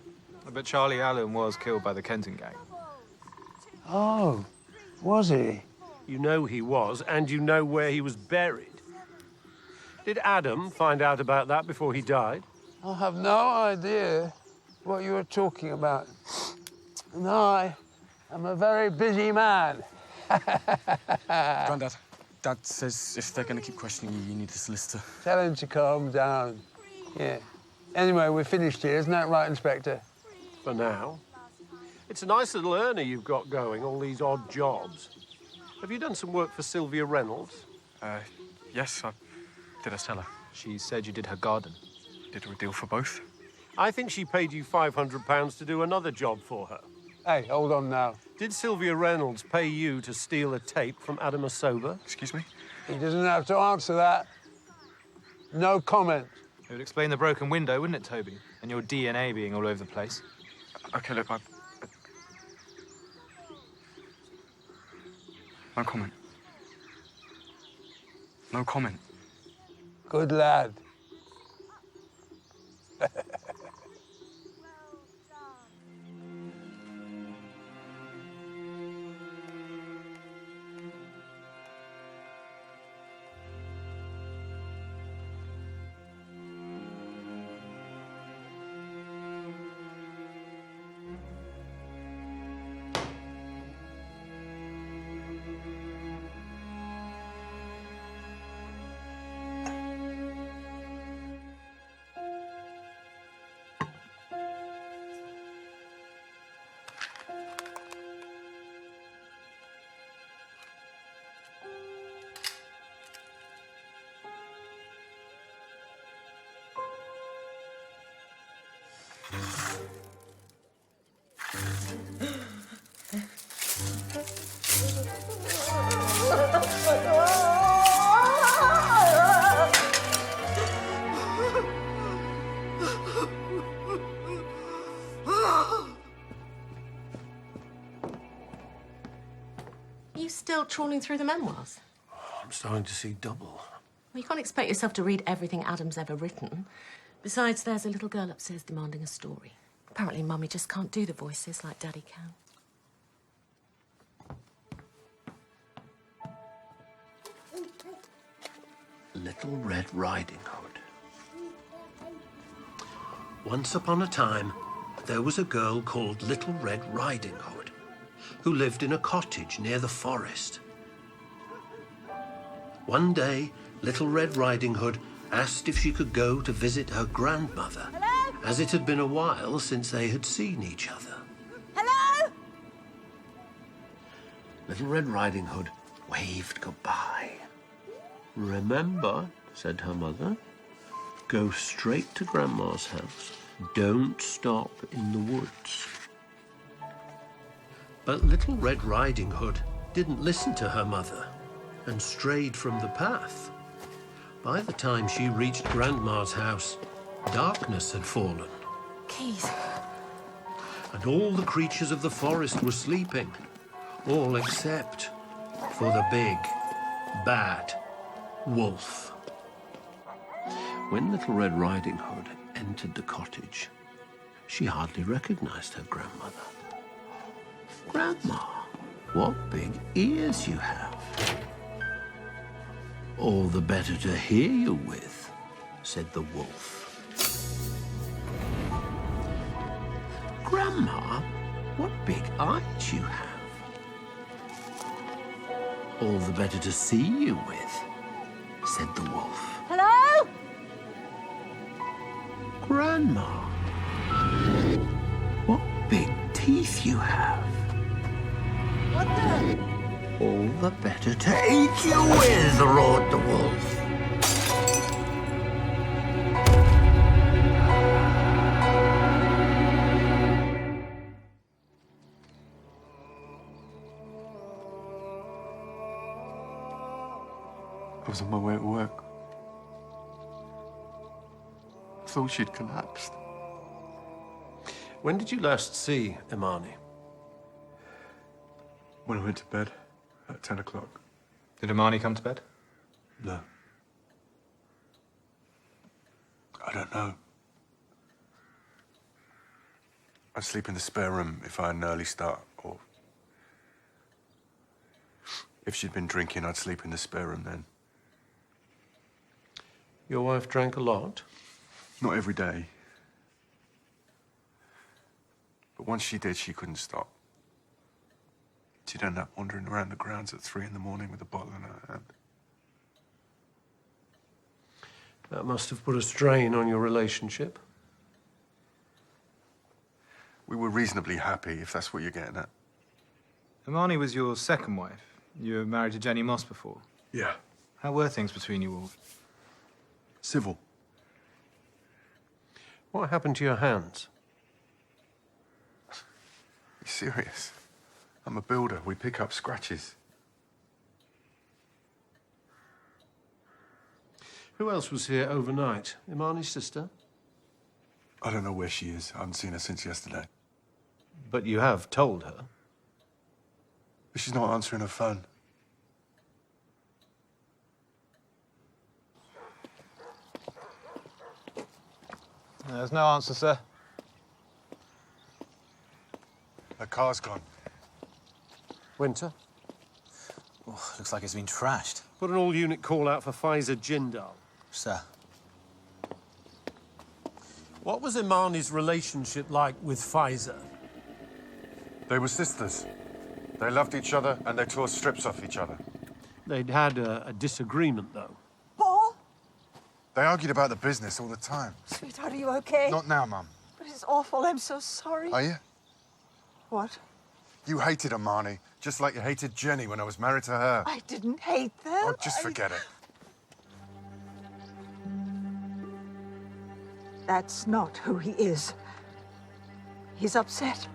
But Charlie Allen was killed by the Kenton gang. Oh, was he? You know he was, and you know where he was buried. Did Adam find out about that before he died? I have no idea what you were talking about. And I am a very busy man. Grandad, Dad says if they're going to keep questioning you, you need a solicitor. Tell him to calm down. Yeah. Anyway, we're finished here, isn't that right, Inspector? For now. It's a nice little earner you've got going, all these odd jobs. Have you done some work for Sylvia Reynolds? Yes, did I tell her? She said you did her garden. Did her a deal for both. I think she paid you £500 to do another job for her. Hey, hold on now. Did Sylvia Reynolds pay you to steal a tape from Adam Asoba? Excuse me? He doesn't have to answer that. No comment. It would explain the broken window, wouldn't it, Toby? And your DNA being all over the place. OK, look, no comment. No comment. Good lad. You still trawling through the memoirs? I'm starting to see double. Well, you can't expect yourself to read everything Adam's ever written. Besides, there's a little girl upstairs demanding a story. Apparently, Mummy just can't do the voices like Daddy can. Little Red Riding Hood. Once upon a time, there was a girl called Little Red Riding Hood who lived in a cottage near the forest. One day, Little Red Riding Hood asked if she could go to visit her grandmother, as it had been a while since they had seen each other. Hello? Little Red Riding Hood waved goodbye. "Remember," said her mother, "go straight to Grandma's house. Don't stop in the woods." But Little Red Riding Hood didn't listen to her mother and strayed from the path. By the time she reached Grandma's house, darkness had fallen. Keys. And all the creatures of the forest were sleeping, all except for the big, bad wolf. When Little Red Riding Hood entered the cottage, she hardly recognized her grandmother. "Grandma, what big ears you have." "All the better to hear you with," said the wolf. "Grandma, what big eyes you have." "All the better to see you with," said the wolf. Hello? "Grandma, what big teeth you have." What the? "All the better to eat you with," roared the wolf. I was on my way to work. I thought she'd collapsed. When did you last see Imani? When I went to bed at 10 o'clock. Did Imani come to bed? No. I don't know. I'd sleep in the spare room if I had an early start, or if she'd been drinking, I'd sleep in the spare room then. Your wife drank a lot? Not every day. But once she did, she couldn't stop. She'd end up wandering around the grounds at 3 in the morning with a bottle in her hand. That must have put a strain on your relationship. We were reasonably happy, if that's what you're getting at. Imani was your second wife. You were married to Jenny Moss before. Yeah. How were things between you all? Civil. What happened to your hands? You serious? I'm a builder. We pick up scratches. Who else was here overnight? Imani's sister? I don't know where she is. I haven't seen her since yesterday. But you have told her? But she's not answering her phone. There's no answer, sir. Her car's gone. Winter? Oh, looks like it's been trashed. Put an all-unit call out for Pfizer Jindal. Sir. What was Imani's relationship like with Pfizer? They were sisters. They loved each other and they tore strips off each other. They'd had a disagreement, though. Paul? They argued about the business all the time. Sweetheart, are you okay? Not now, Mum. But it's awful. I'm so sorry. Are you? What? You hated Imani, just like you hated Jenny when I was married to her. I didn't hate them. Oh, just forget it. That's not who he is. He's upset.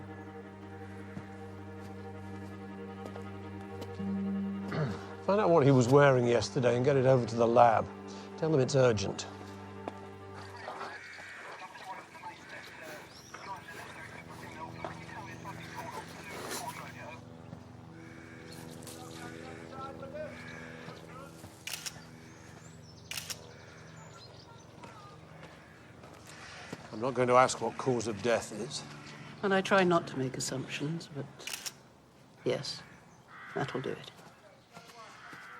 Find out what he was wearing yesterday and get it over to the lab. Tell them it's urgent. I'm not going to ask what cause of death is. And I try not to make assumptions, but yes, that'll do it.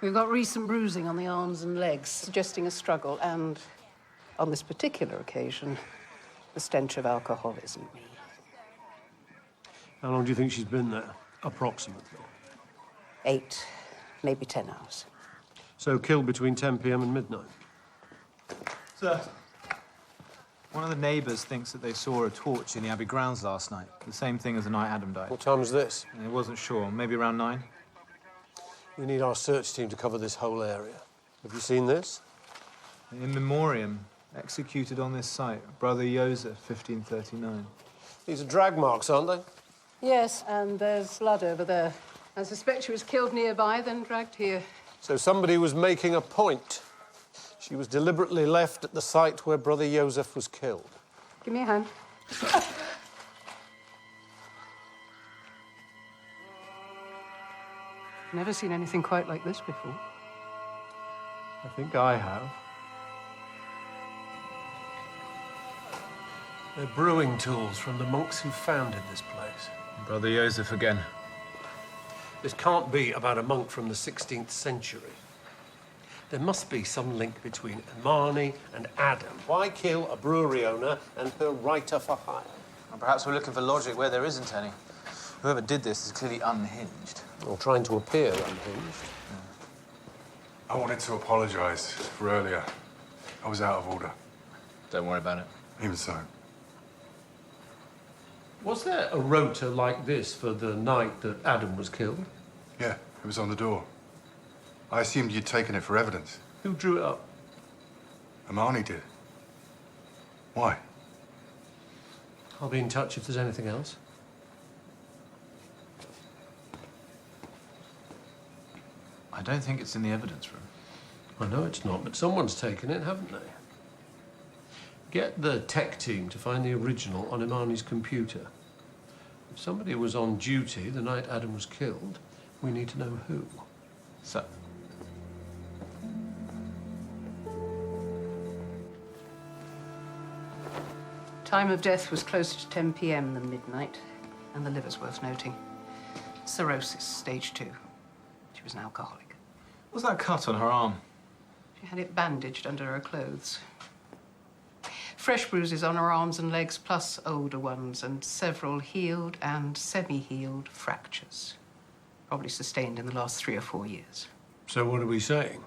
We've got recent bruising on the arms and legs, suggesting a struggle, and on this particular occasion, the stench of alcohol isn't me. How long do you think she's been there, approximately? 8, maybe 10 hours. So killed between 10 p.m. and midnight? Sir, one of the neighbours thinks that they saw a torch in the Abbey grounds last night. The same thing as the night Adam died. What time was this? He wasn't sure. Maybe around 9. We need our search team to cover this whole area. Have you seen this? In memoriam, executed on this site, Brother Joseph, 1539. These are drag marks, aren't they? Yes, and there's blood over there. I suspect she was killed nearby, then dragged here. So somebody was making a point. She was deliberately left at the site where Brother Joseph was killed. Give me a hand. Never seen anything quite like this before. I think I have. They're brewing tools from the monks who founded this place. Brother Joseph again. This can't be about a monk from the 16th century. There must be some link between Imani and Adam. Why kill a brewery owner and her writer for hire? Well, perhaps we're looking for logic where there isn't any. Whoever did this is clearly unhinged. Or trying to appear unhinged. I wanted to apologise for earlier. I was out of order. Don't worry about it. Even so. Was there a rota like this for the night that Adam was killed? Yeah, it was on the door. I assumed you'd taken it for evidence. Who drew it up? Imani did. Why? I'll be in touch if there's anything else. I don't think it's in the evidence room. I know it's not, but someone's taken it, haven't they? Get the tech team to find the original on Imani's computer. If somebody was on duty the night Adam was killed, we need to know who. So, Time of death was closer to 10 p.m. than midnight, and the liver's worth noting. Cirrhosis, stage 2. She was an alcoholic. What's that cut on her arm? She had it bandaged under her clothes. Fresh bruises on her arms and legs, plus older ones, and several healed and semi-healed fractures. Probably sustained in the last 3 or 4 years. So what are we saying?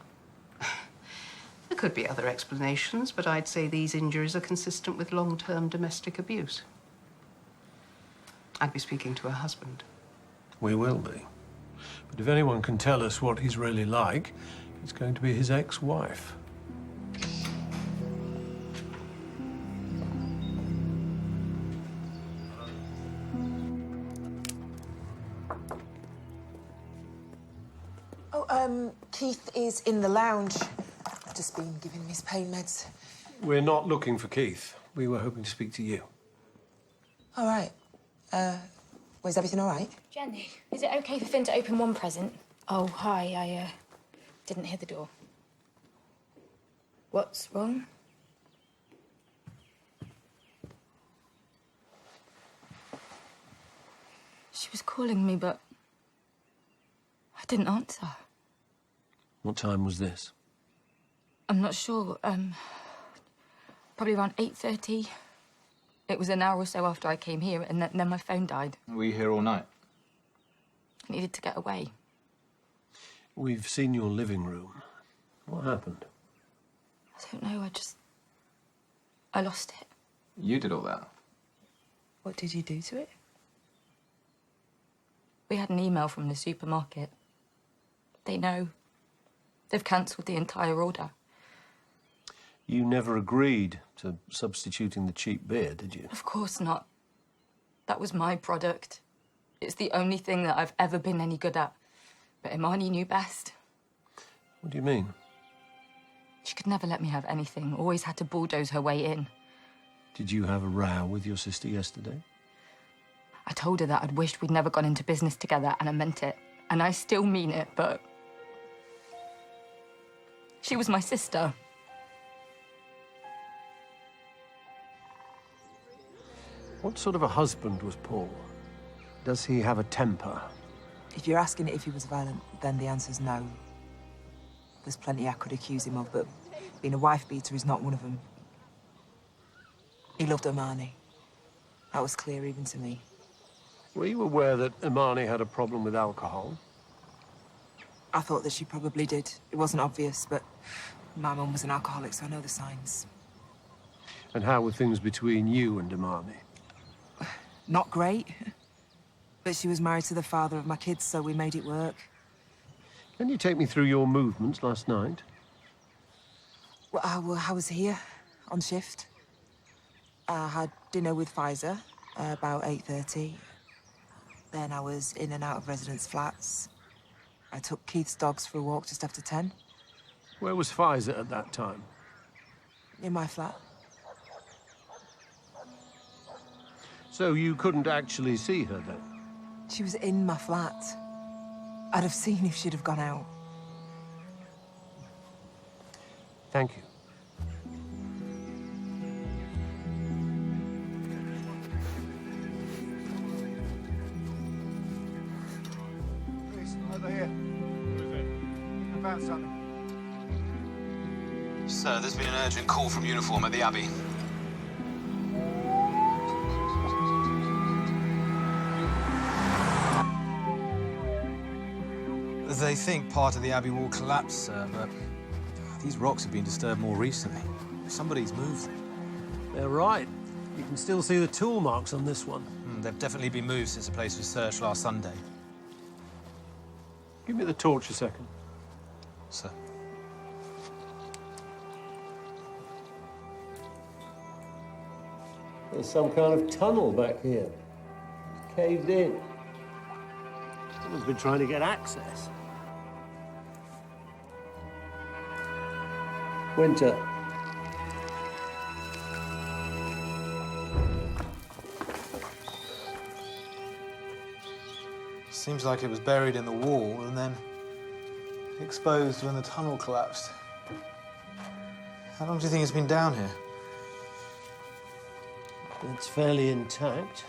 There could be other explanations, but I'd say these injuries are consistent with long-term domestic abuse. I'd be speaking to her husband. We will be. But if anyone can tell us what he's really like, it's going to be his ex-wife. Oh, Keith is in the lounge. I've just been giving him his pain meds. We're not looking for Keith. We were hoping to speak to you. All right. Was everything all right? Jenny, is it okay for Finn to open one present? Oh, hi, I didn't hear the door. What's wrong? She was calling me, but I didn't answer. What time was this? I'm not sure. Probably around 8:30. It was an hour or so after I came here, and then my phone died. Were you here all night? I needed to get away. We've seen your living room. What happened? I don't know, I lost it. You did all that? What did you do to it? We had an email from the supermarket. They know. They've cancelled the entire order. You never agreed to substituting the cheap beer, did you? Of course not. That was my product. It's the only thing that I've ever been any good at. But Imani knew best. What do you mean? She could never let me have anything. Always had to bulldoze her way in. Did you have a row with your sister yesterday? I told her that I'd wished we'd never gone into business together, and I meant it. And I still mean it, but... she was my sister. What sort of a husband was Paul? Does he have a temper? If you're asking if he was violent, then the answer's no. There's plenty I could accuse him of, but being a wife-beater is not one of them. He loved Imani. That was clear even to me. Were you aware that Imani had a problem with alcohol? I thought that she probably did. It wasn't obvious, but my mum was an alcoholic, so I know the signs. And how were things between you and Imani? Not great. But she was married to the father of my kids, so we made it work. Can you take me through your movements last night? Well, I was here on shift. I had dinner with Pfizer about 8:30. Then I was in and out of residents' flats. I took Keith's dogs for a walk just after 10. Where was Pfizer at that time? In my flat. So you couldn't actually see her then? She was in my flat. I'd have seen if she'd have gone out. Thank you. Over here. I found something. Sir, there's been an urgent call from uniform at the Abbey. They think part of the Abbey wall collapsed, sir, but these rocks have been disturbed more recently. Somebody's moved them. They're right. You can still see the tool marks on this one. They've definitely been moved since the place was searched last Sunday. Give me the torch a second. Sir. There's some kind of tunnel back here. It's caved in. Someone's been trying to get access. Winter. Seems like it was buried in the wall and then exposed when the tunnel collapsed. How long do you think it's been down here? It's fairly intact.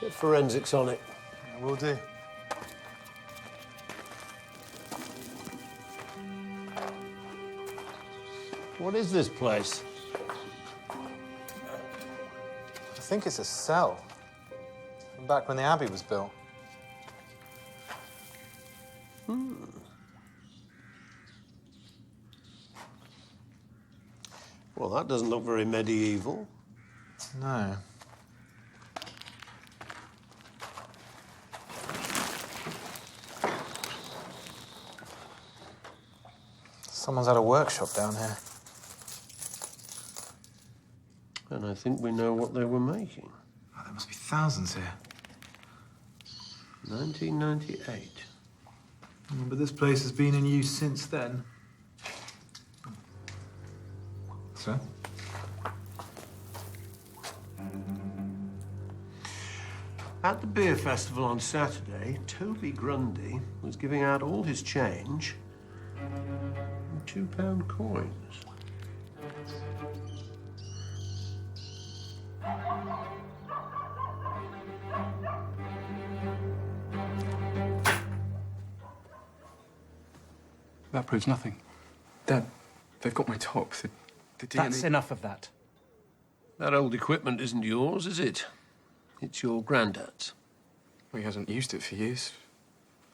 Get forensics on it. Yeah, will do. What is this place? I think it's a cell. From back when the Abbey was built. Well, that doesn't look very medieval. No. Someone's had a workshop down here. And I think we know what they were making. Oh, there must be thousands here. 1998. But this place has been in use since then. Sir? At the beer festival on Saturday, Toby Grundy was giving out all his change in £2 coins. That proves nothing. Dad, they've got my top. The DNA... That's enough of that. That old equipment isn't yours, is it? It's your granddad's. Well, he hasn't used it for years.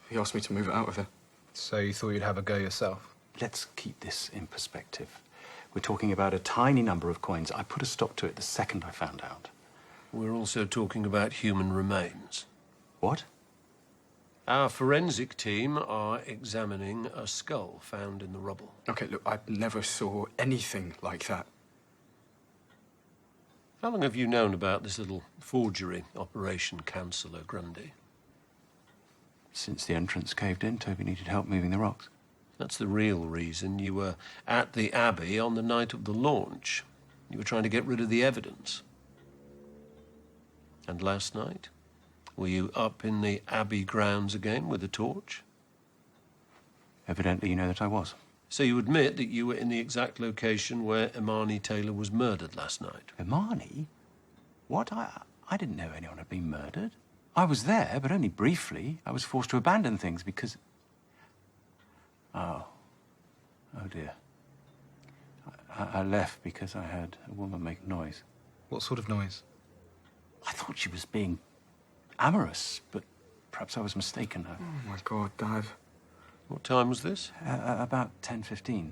He asked me to move it out of there. So you thought you'd have a go yourself? Let's keep this in perspective. We're talking about a tiny number of coins. I put a stop to it the second I found out. We're also talking about human remains. What? Our forensic team are examining a skull found in the rubble. Okay, look, I never saw anything like that. How long have you known about this little forgery operation, Councillor Grundy? Since the entrance caved in, Toby needed help moving the rocks. That's the real reason you were at the Abbey on the night of the launch. You were trying to get rid of the evidence. And last night? Were you up in the Abbey grounds again with a torch? Evidently, you know that I was. So you admit that you were in the exact location where Imani Taylor was murdered last night? Imani? What? I didn't know anyone had been murdered. I was there, but only briefly. I was forced to abandon things because... Oh. Oh, dear. I left because I heard a woman make noise. What sort of noise? I thought she was being amorous, but perhaps I was mistaken. Oh, my God, Dave. What time was this? About 10:15.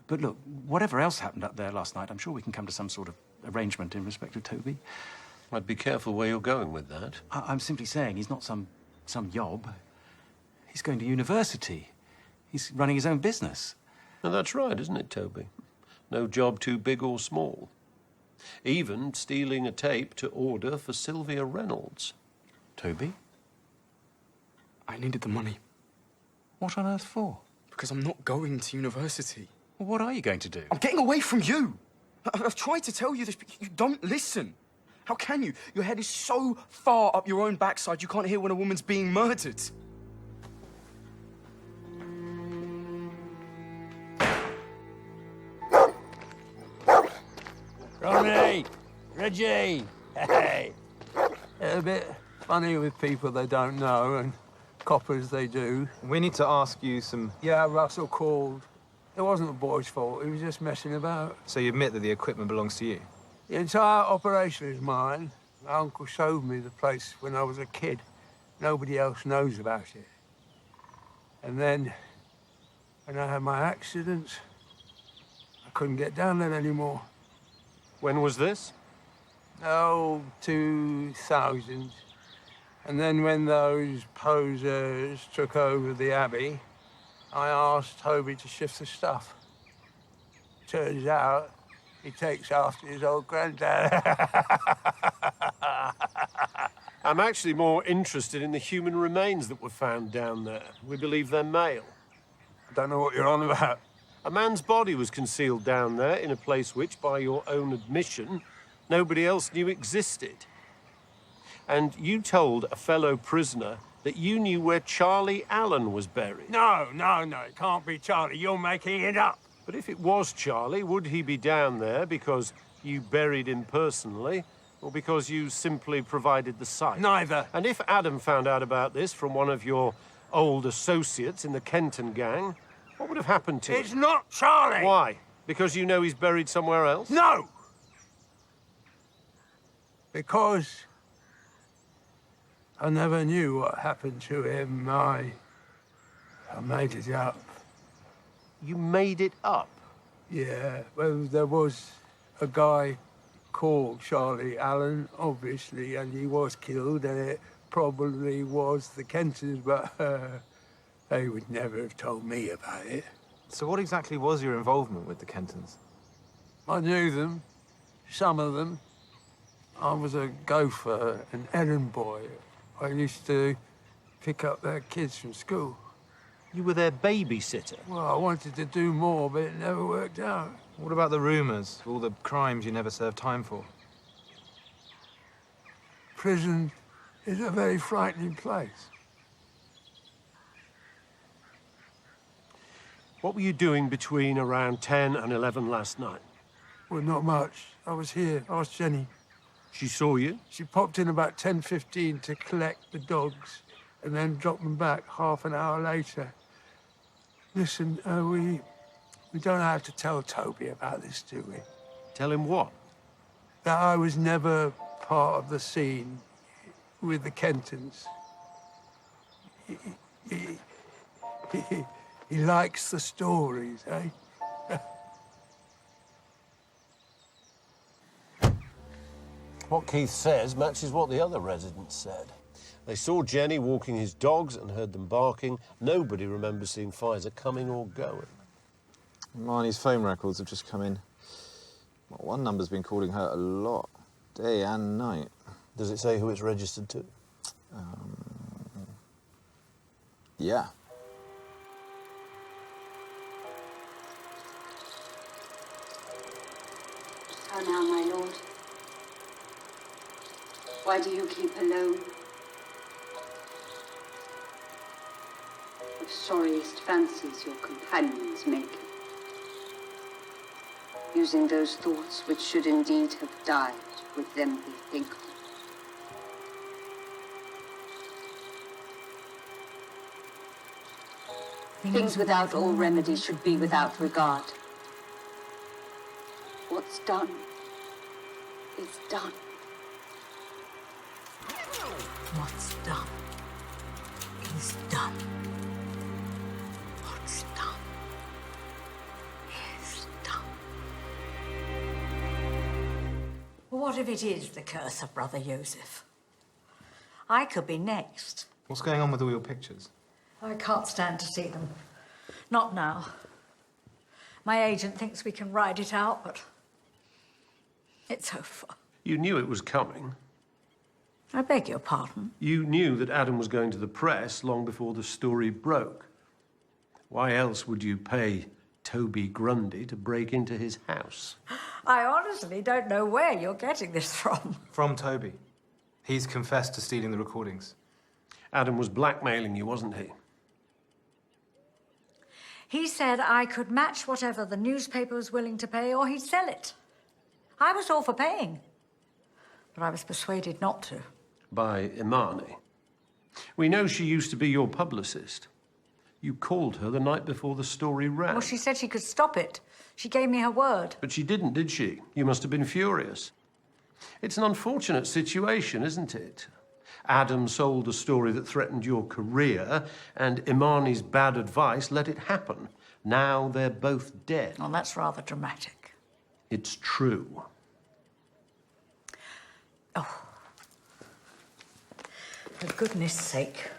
But look, whatever else happened up there last night, I'm sure we can come to some sort of arrangement in respect of Toby. I'd be careful where you're going with that. I'm simply saying he's not some yob. He's going to university. He's running his own business. Now, that's right, isn't it, Toby? No job too big or small. Even stealing a tape to order for Sylvia Reynolds. Toby? I needed the money. What on earth for? Because I'm not going to university. Well, what are you going to do? I'm getting away from you. I've tried to tell you this, but you don't listen. How can you? Your head is so far up your own backside you can't hear when a woman's being murdered. Ronnie! Reggie! Hey! A bit funny with people they don't know and coppers they do. We need to ask you some... Yeah, Russell called. It wasn't the boy's fault. He was just messing about. So you admit that the equipment belongs to you? The entire operation is mine. My uncle showed me the place when I was a kid. Nobody else knows about it. And then, when I had my accidents, I couldn't get down there anymore. When was this? Oh, 2000. And then when those posers took over the Abbey, I asked Toby to shift the stuff. Turns out, he takes after his old granddad. I'm actually more interested in the human remains that were found down there. We believe they're male. I don't know what you're on about. A man's body was concealed down there in a place which, by your own admission, nobody else knew existed. And you told a fellow prisoner that you knew where Charlie Allen was buried. No, it can't be Charlie. You're making it up. But if it was Charlie, would he be down there because you buried him personally, or because you simply provided the site? Neither. And if Adam found out about this from one of your old associates in the Kenton gang, what would have happened to him? It's not Charlie! Why? Because you know he's buried somewhere else? No! Because I never knew what happened to him. I made it up. You made it up? Yeah, well, there was a guy called Charlie Allen, obviously, and he was killed, and it probably was the Kentons, but they would never have told me about it. So what exactly was your involvement with the Kentons? I knew them, some of them. I was a gopher, an errand boy. I used to pick up their kids from school. You were their babysitter? Well, I wanted to do more, but it never worked out. What about the rumours? All the crimes you never served time for? Prison is a very frightening place. What were you doing between around 10 and 11 last night? Well, not much. I was here. Ask Jenny. She saw you? She popped in about 10:15 to collect the dogs and then dropped them back half an hour later. Listen, we don't have to tell Toby about this, do we? Tell him what? That I was never part of the scene with the Kentons. He likes the stories, eh? What Keith says matches what the other residents said. They saw Jenny walking his dogs and heard them barking. Nobody remembers seeing Pfizer coming or going. Marnie's phone records have just come in. Well, one number's been calling her a lot, day and night. Does it say who it's registered to? Yeah. How now, my lord? Why do you keep alone? The the sorriest fancies your companions make. Using those thoughts which should indeed have died with them we think of. Things without all remedy should be without regard. What's done is done. What's done is done. What's done is done. What if it is the curse of Brother Joseph? I could be next. What's going on with all your pictures? I can't stand to see them. Not now. My agent thinks we can ride it out, but it's over. You knew it was coming. I beg your pardon? You knew that Adam was going to the press long before the story broke. Why else would you pay Toby Grundy to break into his house? I honestly don't know where you're getting this from. From Toby. He's confessed to stealing the recordings. Adam was blackmailing you, wasn't he? He said I could match whatever the newspaper was willing to pay, or he'd sell it. I was all for paying, but I was persuaded not to. By Imani. We know she used to be your publicist. You called her the night before the story ran. Well, she said she could stop it. She gave me her word. But she didn't, did she? You must have been furious. It's an unfortunate situation, isn't it? Adam sold a story that threatened your career, and Imani's bad advice let it happen. Now they're both dead. Well, that's rather dramatic. It's true. Oh. For goodness sake.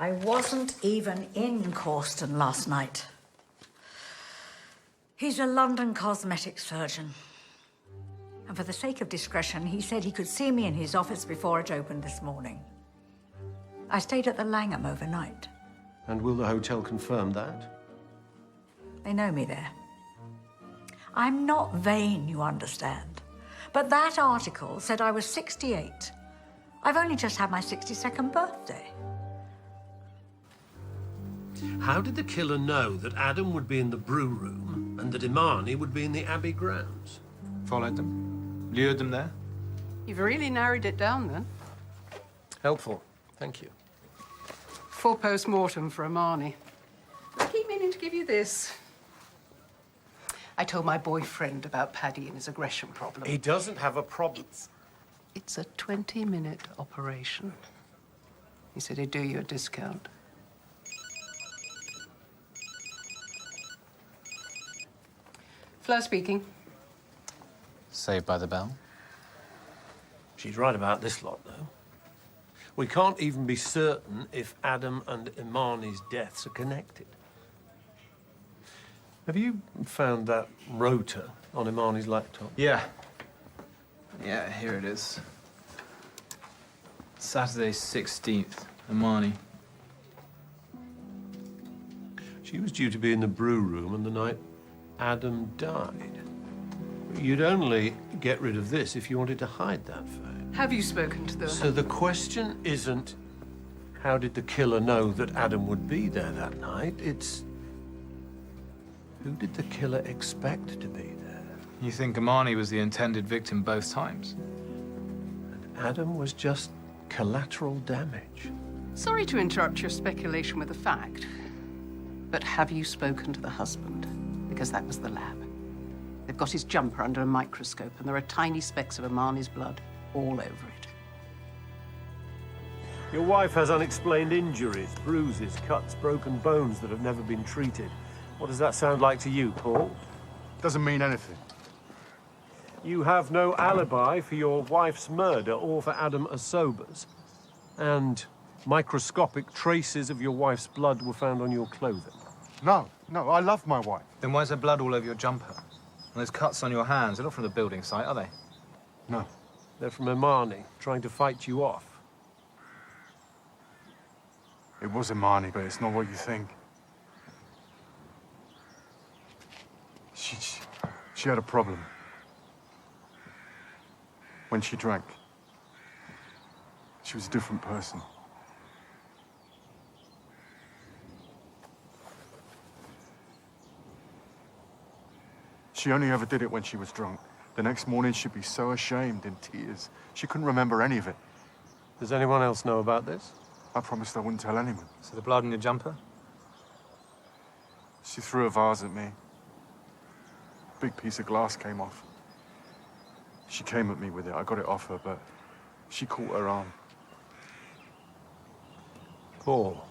I wasn't even in Causton last night. He's a London cosmetic surgeon. And for the sake of discretion, he said he could see me in his office before it opened this morning. I stayed at the Langham overnight. And will the hotel confirm that? They know me there. I'm not vain, you understand. But that article said I was 68. I've only just had my 62nd birthday. How did the killer know that Adam would be in the brew room and that Imani would be in the Abbey grounds? Followed them. Lured them there. You've really narrowed it down, then. Helpful. Thank you. Full post-mortem for Imani. I keep meaning to give you this. I told my boyfriend about Paddy and his aggression problem. He doesn't have a problem. It's a 20-minute operation. He said he'd do you a discount. Fleur speaking. Saved by the Bell? She's right about this lot, though. We can't even be certain if Adam and Imani's deaths are connected. Have you found that rota on Imani's laptop? Yeah. Yeah, here it is. Saturday 16th, Imani. She was due to be in the brew room on the night Adam died. You'd only get rid of this if you wanted to hide that fact. Have you spoken to the... So the question isn't, how did the killer know that Adam would be there that night? It's, who did the killer expect to be there? You think Imani was the intended victim both times? And Adam was just collateral damage. Sorry to interrupt your speculation with a fact, but have you spoken to the husband? Because that was the lab. They've got his jumper under a microscope, and there are tiny specks of Imani's blood all over it. Your wife has unexplained injuries, bruises, cuts, broken bones that have never been treated. What does that sound like to you, Paul? Doesn't mean anything. You have no alibi for your wife's murder or for Adam Asoba's. And microscopic traces of your wife's blood were found on your clothing. No, I love my wife. Then why's there blood all over your jumper? And those cuts on your hands, they're not from the building site, are they? No. They're from Imani, trying to fight you off. It was Imani, but it's not what you think. She had a problem. When she drank, she was a different person. She only ever did it when she was drunk. The next morning, she'd be so ashamed, in tears. She couldn't remember any of it. Does anyone else know about this? I promised I wouldn't tell anyone. So the blood on your jumper? She threw a vase at me. Big piece of glass came off. She came at me with it. I got it off her, but she caught her arm. Paul,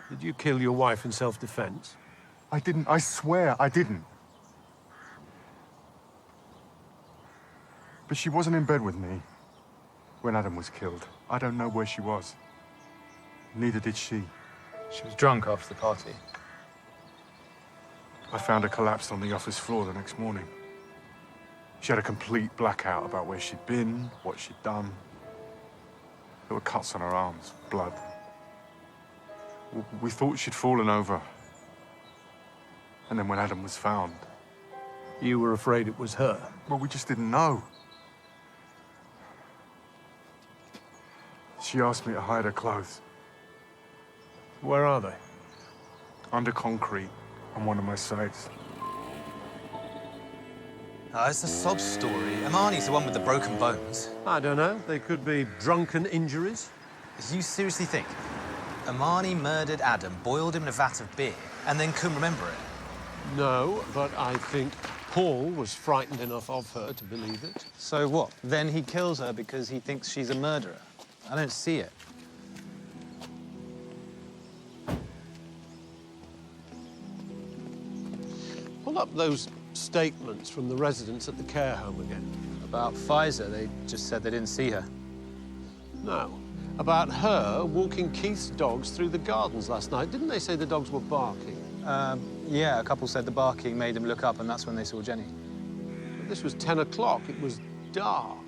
did you kill your wife in self-defense? I didn't. I swear I didn't. But she wasn't in bed with me when Adam was killed. I don't know where she was. Neither did she. She was drunk after the party. I found her collapsed on the office floor the next morning. She had a complete blackout about where she'd been, what she'd done. There were cuts on her arms, blood. We thought she'd fallen over. And then when Adam was found... You were afraid it was her? Well, we just didn't know. She asked me to hide her clothes. Where are they? Under concrete on one of my sites. It's a sob story. Imani's the one with the broken bones. I don't know. They could be drunken injuries. Do you seriously think Imani murdered Adam, boiled him in a vat of beer, and then couldn't remember it? No, but I think Paul was frightened enough of her to believe it. So what? Then he kills her because he thinks she's a murderer. I don't see it. Pull up those statements from the residents at the care home again. About Pfizer, they just said they didn't see her. No. About her walking Keith's dogs through the gardens last night. Didn't they say the dogs were barking? Yeah, a couple said the barking made them look up, and that's when they saw Jenny. But this was 10 o'clock. It was dark.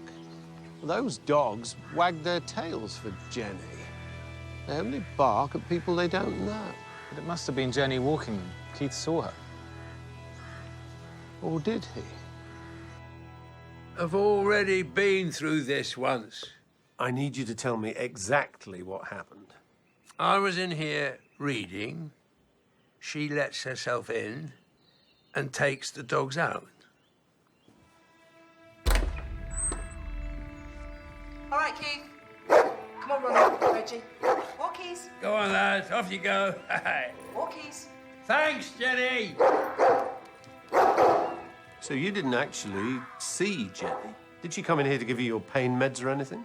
Those dogs wag their tails for Jenny. They only bark at people they don't know. But it must have been Jenny walking them. Keith saw her. Or did he? I've already been through this once. I need you to tell me exactly what happened. I was in here reading. She lets herself in and takes the dogs out. All right, Keith. Come on, Ronald, Reggie. Walkies. Go on, lads. Off you go. Walkies. Thanks, Jenny. So you didn't actually see Jenny? Did she come in here to give you your pain meds or anything?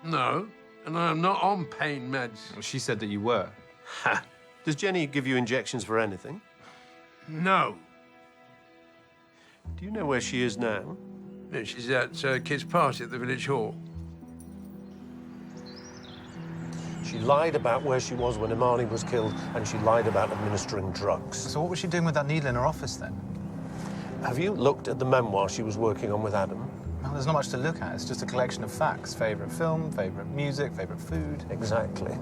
No, and I'm not on pain meds. Well, she said that you were. Ha! Does Jenny give you injections for anything? No. Do you know where she is now? Yeah, she's at kids' party at the village hall. She lied about where she was when Imani was killed, and she lied about administering drugs. So what was she doing with that needle in her office, then? Have you looked at the memoir she was working on with Adam? Well, there's not much to look at. It's just a collection of facts. Favourite film, favourite music, favourite food. Exactly.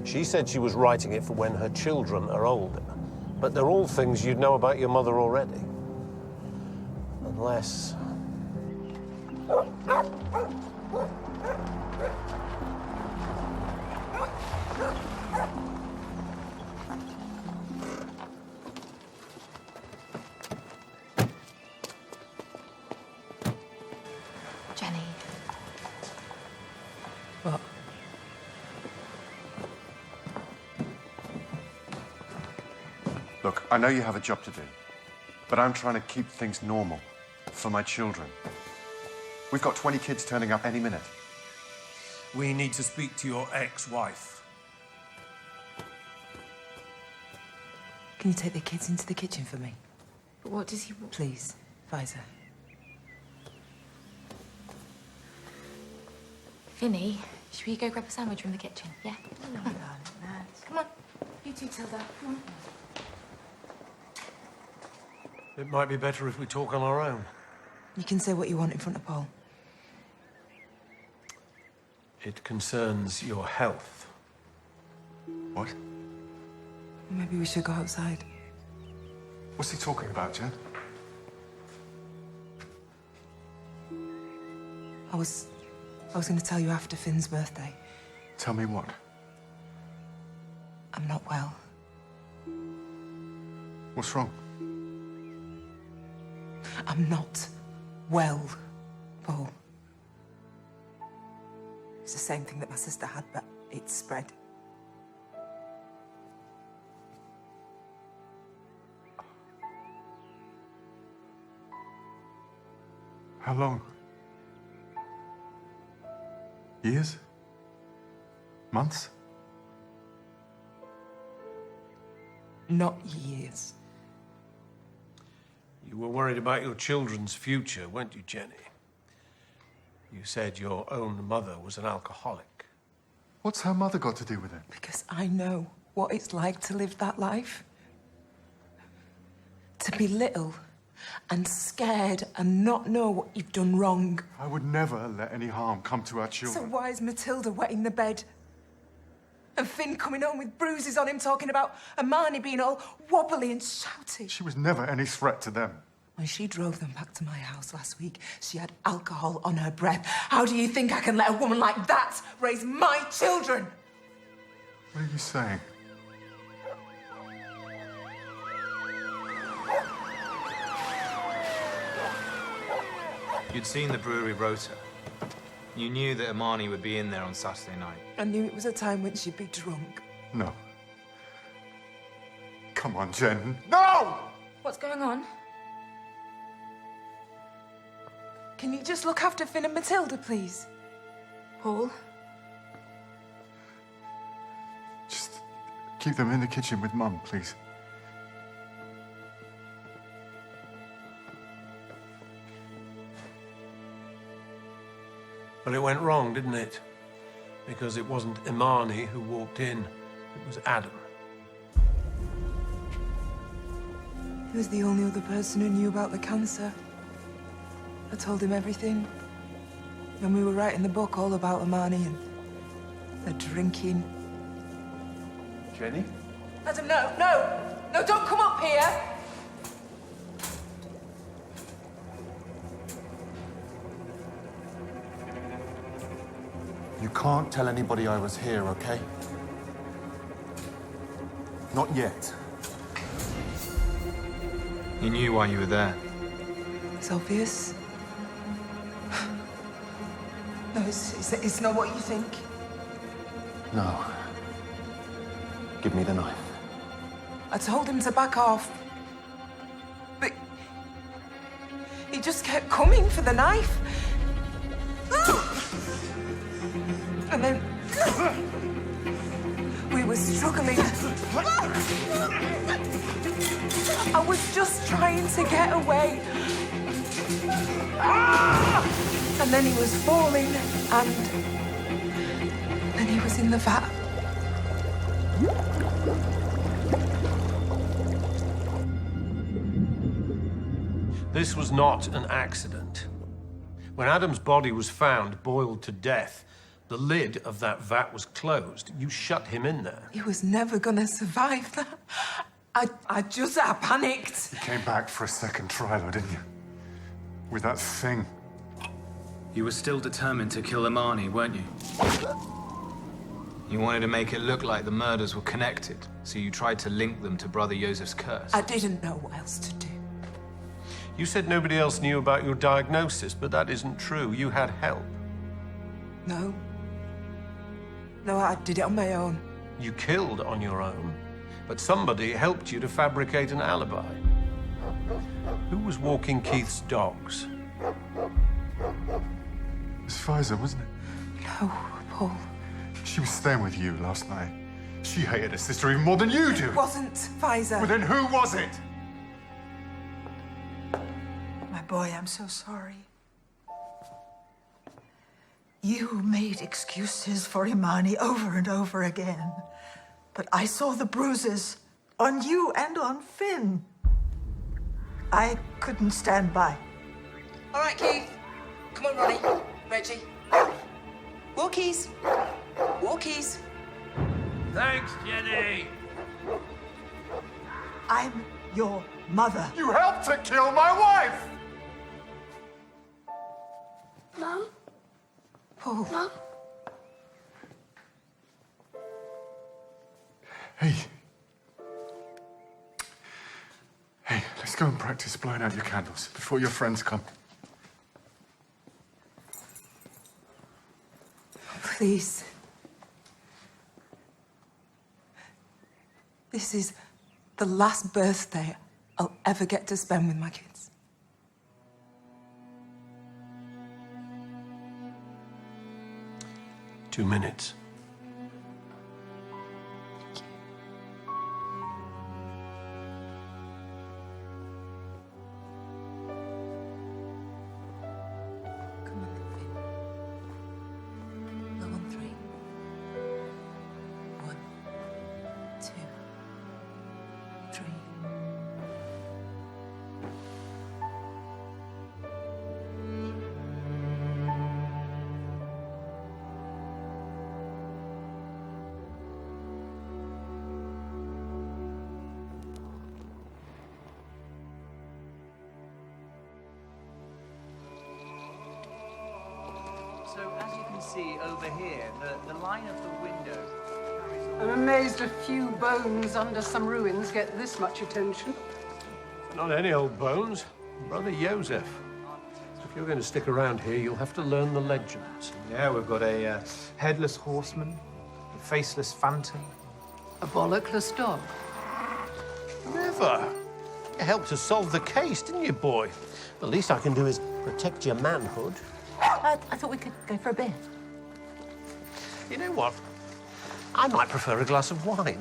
She said she was writing it for when her children are older. But they're all things you'd know about your mother already. Unless... Jenny. What? Look, I know you have a job to do, but I'm trying to keep things normal for my children. We've got 20 kids turning up any minute. We need to speak to your ex-wife. Can you take the kids into the kitchen for me? But what does he want? Please, Pfizer. Vinny, should we go grab a sandwich from the kitchen? Yeah? No, darling, Come on. You too, Tilda. Come on. It might be better if we talk on our own. You can say what you want in front of Paul. It concerns your health. What? Maybe we should go outside. What's he talking about, Jen? I was going to tell you after Finn's birthday. Tell me what? I'm not well. What's wrong? I'm not well, Paul. It's the same thing that my sister had, but it's spread. How long? Years? Months? Not years. You were worried about your children's future, weren't you, Jenny? You said your own mother was an alcoholic. What's her mother got to do with it? Because I know what it's like to live that life. To be little and scared and not know what you've done wrong. I would never let any harm come to our children. So why is Matilda wetting the bed? And Finn coming home with bruises on him talking about Imani being all wobbly and shouty. She was never any threat to them. When she drove them back to my house last week, she had alcohol on her breath. How do you think I can let a woman like that raise my children? What are you saying? You'd seen the brewery rota. You knew that Imani would be in there on Saturday night. I knew it was a time when she'd be drunk. No. Come on, Jen. No! What's going on? Can you just look after Finn and Matilda, please? Paul? Just keep them in the kitchen with Mum, please. But it went wrong, didn't it? Because it wasn't Imani who walked in, it was Adam. He was the only other person who knew about the cancer. I told him everything. When we were writing the book all about Imani and the drinking. Jenny? Adam, no, no! No, don't come up here! You can't tell anybody I was here, okay? Not yet. You knew why you were there. It's obvious. No, it's not what you think. No. Give me the knife. I told him to back off. But he just kept coming for the knife. And then we were struggling. I was just trying to get away. And then he was falling, and then he was in the vat. This was not an accident. When Adam's body was found, boiled to death, the lid of that vat was closed. You shut him in there. He was never gonna survive that. I panicked. You came back for a second trial, didn't you? With that thing. You were still determined to kill Imani, weren't you? You wanted to make it look like the murders were connected, so you tried to link them to Brother Joseph's curse. I didn't know what else to do. You said nobody else knew about your diagnosis, but that isn't true. You had help. No. No, I did it on my own. You killed on your own, but somebody helped you to fabricate an alibi. Who was walking Keith's dogs? It was Pfizer, wasn't it? No, Paul. She was staying with you last night. She hated her sister even more than you do. It wasn't Pfizer. Well, then who was it? My boy, I'm so sorry. You made excuses for Imani over and over again. But I saw the bruises on you and on Finn. I couldn't stand by. All right, Keith. Come on, Ronnie. Reggie. Walkies. Walkies. Thanks, Jenny. I'm your mother. You helped to kill my wife! Mom? Paul. Mom? Hey. Hey, let's go and practice blowing out your candles before your friends come. Please. This is the last birthday I'll ever get to spend with my kids. Two minutes. So, as you can see over here, the line of the window carries on. I'm amazed a few bones under some ruins get this much attention. Not any old bones. Brother Joseph. If you're going to stick around here, you'll have to learn the legends. Yeah, we've got a headless horseman, a faceless phantom. A bollockless dog. Never. You helped us solve the case, didn't you, boy? The least I can do is protect your manhood. I thought we could go for a beer. You know what? I might prefer a glass of wine.